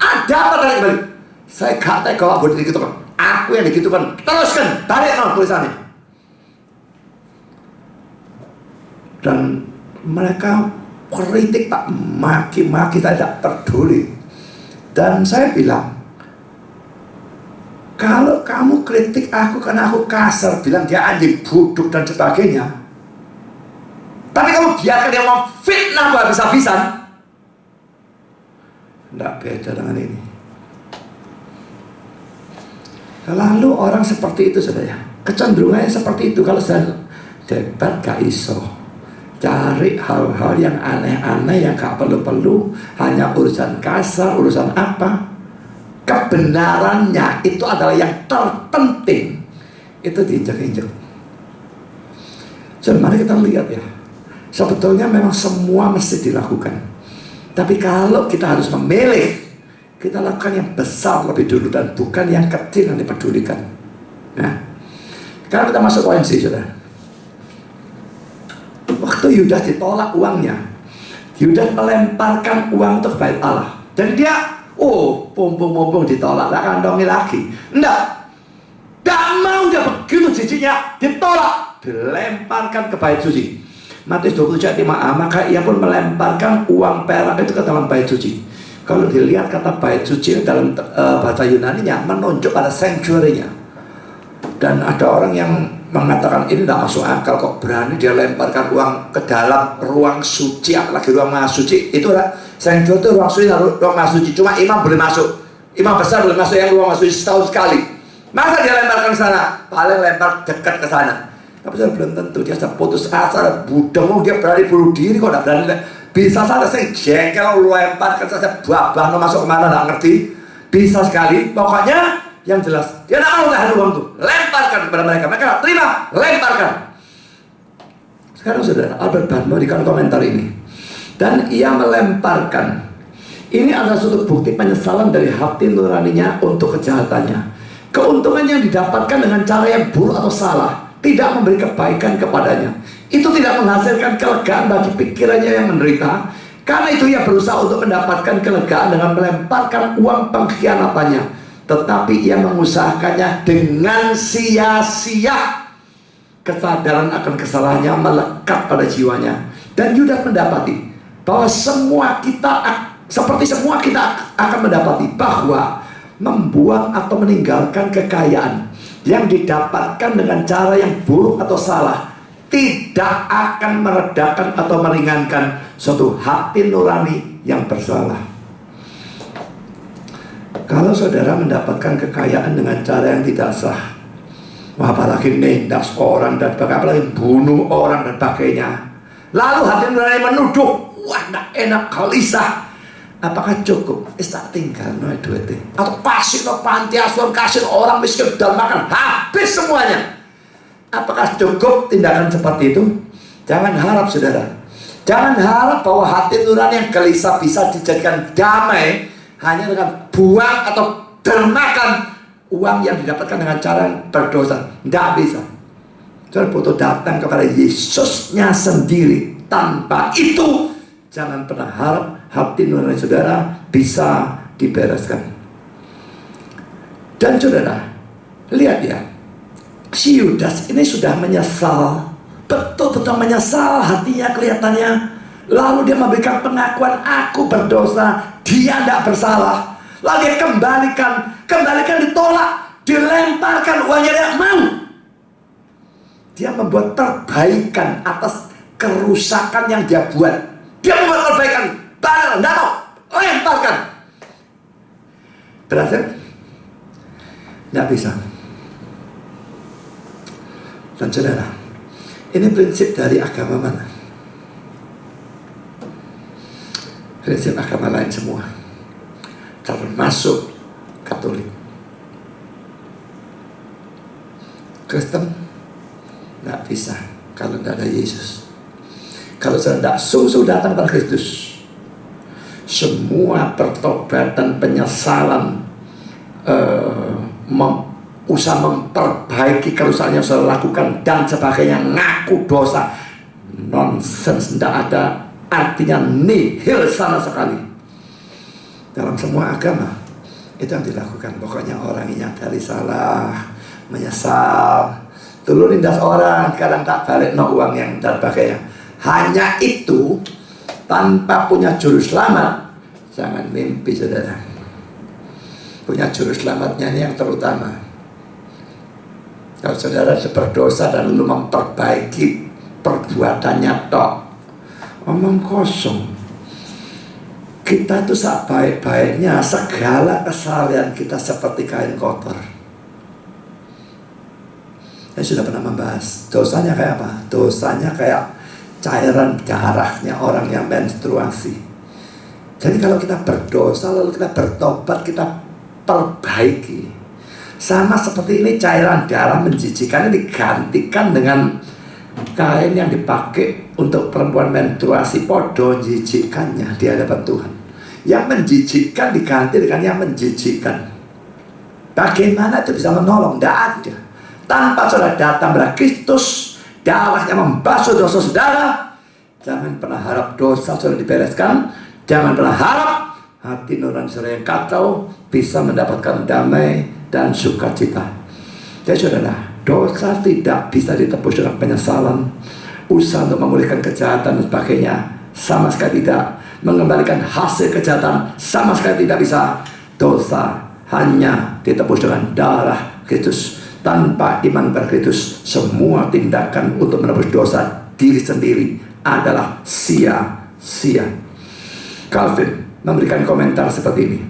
Ada apa tarik kembali? Saya gak tega aku digitukan. Aku yang digitukan. Teruskan, tarik tulisannya. Dan mereka kritik Pak, maki-maki, saya tidak peduli. Dan saya bilang, kalau kamu kritik aku karena aku kasar, bilang dia anjing, buduk dan sebagainya, tapi kamu biarkan dia mau fitnah gua habis-habisan, tidak beda dengan ini. Lalu orang seperti itu saudara, kecenderungannya seperti itu. Kalau saya debat gak iso, cari hal-hal yang aneh-aneh yang gak perlu-perlu, hanya urusan kasar, urusan apa. Kebenarannya itu adalah yang terpenting, itu diinjak-injak. So, mari kita lihat ya, sebetulnya memang semua mesti dilakukan, tapi kalau kita harus memilih, kita lakukan yang besar lebih dulu dan bukan yang kecil yang dipedulikan. Nah, sekarang kita masuk poin C, saudara. Waktu Yudas ditolak uangnya, Yudas melemparkan uang itu ke bait Allah. Dan dia, pompong-pompong ditolak, tak kantongi lagi. Tidak mau dia begitu jijiknya, ditolak, dilemparkan ke bait suci. Matius 27 ayat 5a, maka ia pun melemparkan uang perak itu ke dalam bait suci. Kalau dilihat kata bait suci dalam bahasa Yunani-nya menunjuk pada sanctuary-nya. Dan ada orang yang mengatakan ini tidak masuk akal, kok berani dia lemparkan uang ke dalam ruang suci, apalagi ruang maha suci. Itu lah, sanctuary itu ruang suci, ruang maha suci. Cuma imam boleh masuk, imam besar boleh masuk yang ruang maha suci setahun sekali. Masa dia lemparkan ke sana? Paling lempar dekat ke sana. Tapi saya belum tentu, dia sudah putus asa, budeng, dia berani bunuh diri kok tidak berani. Bisa saja saya jengkel, lemparkan saja babah, masuk kemana tidak ngerti. Bisa sekali, pokoknya yang jelas dia tidak mau tahan uang itu, lemparkan kepada mereka. Mereka terima, lemparkan. Sekarang saudara, Albert Barth memberikan komentar ini, dan ia melemparkan. Ini adalah suatu bukti penyesalan dari hati nuraninya untuk kejahatannya. Keuntungan yang didapatkan dengan cara yang buruk atau salah tidak memberi kebaikan kepadanya. Itu tidak menghasilkan kelegaan bagi pikirannya yang menderita. Karena itu ia berusaha untuk mendapatkan kelegaan dengan melemparkan uang pengkhianatannya. Tetapi ia mengusahakannya dengan sia-sia. Kesadaran akan kesalahannya melekat pada jiwanya. Dan Yudas mendapati bahwa semua kita, seperti semua kita akan mendapati bahwa membuang atau meninggalkan kekayaan yang didapatkan dengan cara yang buruk atau salah tidak akan meredakan atau meringankan suatu hati nurani yang bersalah. Kalau saudara mendapatkan kekayaan dengan cara yang tidak sah, apalagi nindas orang dan apalagi bunuh orang dan sebagainya, lalu hati nurani menuduh, wah tidak enak, gelisah, apakah cukup? Tak tinggal duitnya, atau pasir panti asuhan, kasih orang miskin dan makan habis semuanya. Apakah cukup tindakan seperti itu? Jangan harap saudara. Jangan harap bahwa hati nurani yang gelisah bisa dijadikan damai hanya dengan buang atau termakan uang yang didapatkan dengan cara yang berdosa. Tidak bisa. Saudara butuh datang kepada Yesusnya sendiri. Tanpa itu jangan pernah harap hati nurani saudara bisa dibereskan. Dan saudara, lihat ya, si Yudas ini sudah menyesal, betul-betul menyesal hatinya kelihatannya. Lalu dia memberikan pengakuan, aku berdosa, dia tidak bersalah. Lalu dia kembalikan ditolak, dilemparkan uangnya, dia mau. Dia membuat perbaikan atas kerusakan yang dia buat. Dia membuat perbaikan, tidak mau, lemparkan. Berhasil? Tidak bisa. Dan saudara, ini prinsip dari agama mana? prinsip agama lain semua, termasuk Katolik. Kristen tidak bisa kalau tidak ada Yesus. Kalau saya tidak sungguh datang pada Kristus, semua pertobatan, penyesalan, usaha memperbaiki kerusakan yang saya lakukan dan sebagainya, ngaku dosa, nonsens, tidak ada artinya, nihil sama sekali. Dalam semua agama itu yang dilakukan. Pokoknya orang ini nyadari salah, menyesal, dulu nindas orang, kadang tak balik no uang yang dan sebagainya. Hanya itu, tanpa punya juru selamat, jangan mimpi saudara. Punya juru selamatnya ini yang terutama. Kalau saudara berdosa dan lalu memperbaiki perbuatannya tok, omong kosong. Kita itu sebaik-baiknya, segala kesalahan kita seperti kain kotor. Saya sudah pernah membahas dosanya kayak apa? Dosanya kayak cairan darahnya orang yang menstruasi. Jadi kalau kita berdosa lalu kita bertobat, kita perbaiki, sama seperti ini cairan darah menjijikan ini digantikan dengan kain yang dipakai untuk perempuan menstruasi, podo menjijikannya di hadapan Tuhan. Yang menjijikkan diganti dengan yang menjijikan. Bagaimana itu bisa menolong? Tidak ada. Tanpa saudara datang pada Kristus, darahnya membasuh dosa saudara, jangan pernah harap dosa saudara dibereskan. Jangan pernah harap hati nurani saudara yang kacau bisa mendapatkan damai dan sukacita. Jadi saudara, dosa tidak bisa ditebus dengan penyesalan, usaha untuk memulihkan kejahatan dan sebagainya, sama sekali tidak. Mengembalikan hasil kejahatan, sama sekali tidak bisa. Dosa hanya ditebus dengan darah Kristus. Tanpa iman pada Kristus, semua tindakan untuk menebus dosa diri sendiri adalah sia-sia. Calvin memberikan komentar seperti ini.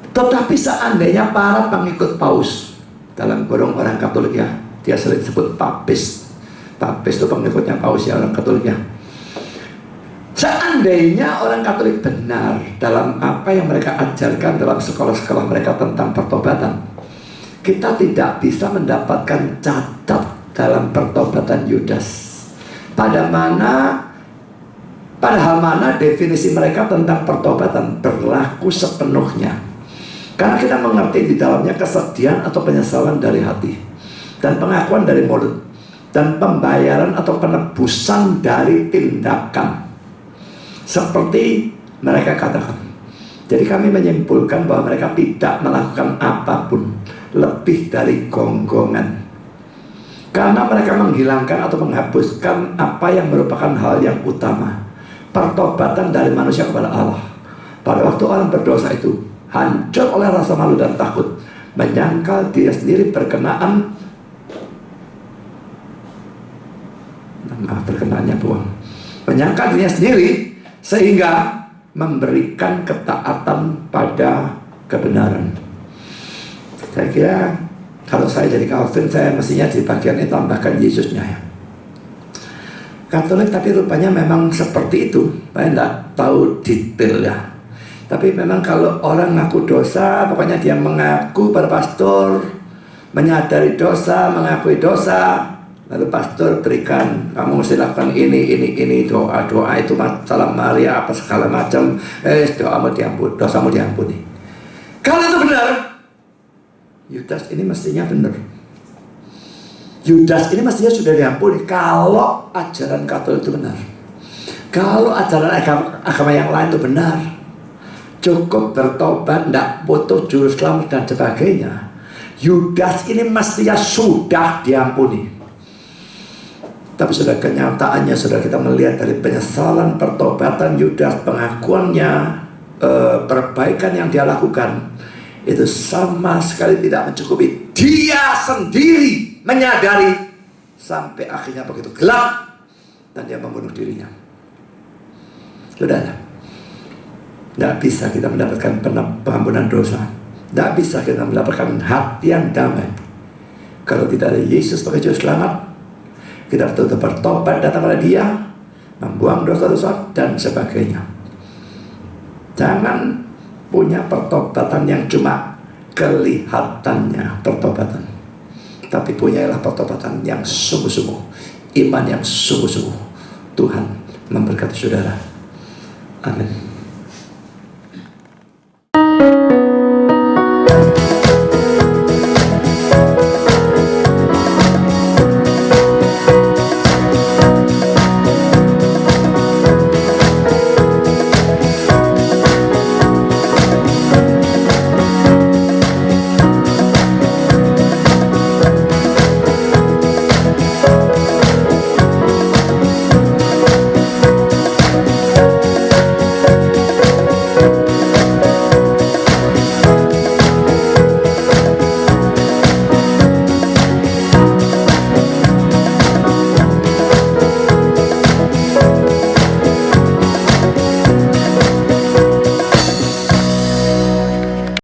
Tetapi seandainya para pengikut Paus, dalam kurung orang Katolik ya, dia sering disebut papis. Papis itu pengikutnya Paus ya, orang Katolik ya. Seandainya orang Katolik benar dalam apa yang mereka ajarkan dalam sekolah-sekolah mereka tentang pertobatan, kita tidak bisa mendapatkan cacat dalam pertobatan Yudas. Padahal mana definisi mereka tentang pertobatan berlaku sepenuhnya. Karena kita mengerti di dalamnya kesedihan atau penyesalan dari hati, dan pengakuan dari mulut, dan pembayaran atau penebusan dari tindakan. Seperti mereka katakan. Jadi kami menyimpulkan bahwa mereka tidak melakukan apapun lebih dari gonggongan. Karena mereka menghilangkan atau menghapuskan apa yang merupakan hal yang utama, pertobatan dari manusia kepada Allah. Pada waktu orang berdosa itu hancur oleh rasa malu dan takut, menyangkal diri sendiri berkenaan, menyangkal dirinya sendiri sehingga memberikan ketaatan pada kebenaran. Saya kira kalau saya jadi Calvin, saya mestinya di bagian ini tambahkan Yesusnya ya. Katolik tapi rupanya memang seperti itu. Saya tidak tahu detail ya. Tapi memang kalau orang ngaku dosa, pokoknya dia mengaku pada pastor, menyadari dosa, mengakui dosa, lalu pastor berikan, kamu mesti lakukan ini, doa itu salam Maria apa segala macam, doamu diampuni, dosamu diampuni. Kalau itu benar, Yudas ini mestinya benar. Yudas ini mestinya sudah diampuni kalau ajaran Katolik itu benar. Kalau ajaran agama yang lain itu benar, cukup bertobat, tidak butuh juru selamat dan sebagainya, Yudas ini mestinya sudah diampuni. Tapi sudah kenyataannya, sudah kita melihat dari penyesalan, pertobatan Yudas, pengakuannya, perbaikan yang dia lakukan, itu sama sekali tidak mencukupi. Dia sendiri menyadari sampai akhirnya begitu gelap dan dia membunuh dirinya. Sudah, tidak bisa kita mendapatkan pengampunan dosa, tidak bisa kita mendapatkan hati yang damai kalau tidak ada Yesus sebagai juru selamat. Kita betul-betul bertobat datang pada Dia, membuang dosa-dosa dan sebagainya. Jangan punya pertobatan yang cuma kelihatannya pertobatan, tapi punyalah pertobatan yang sungguh-sungguh, iman yang sungguh-sungguh. Tuhan memberkati saudara. Amin.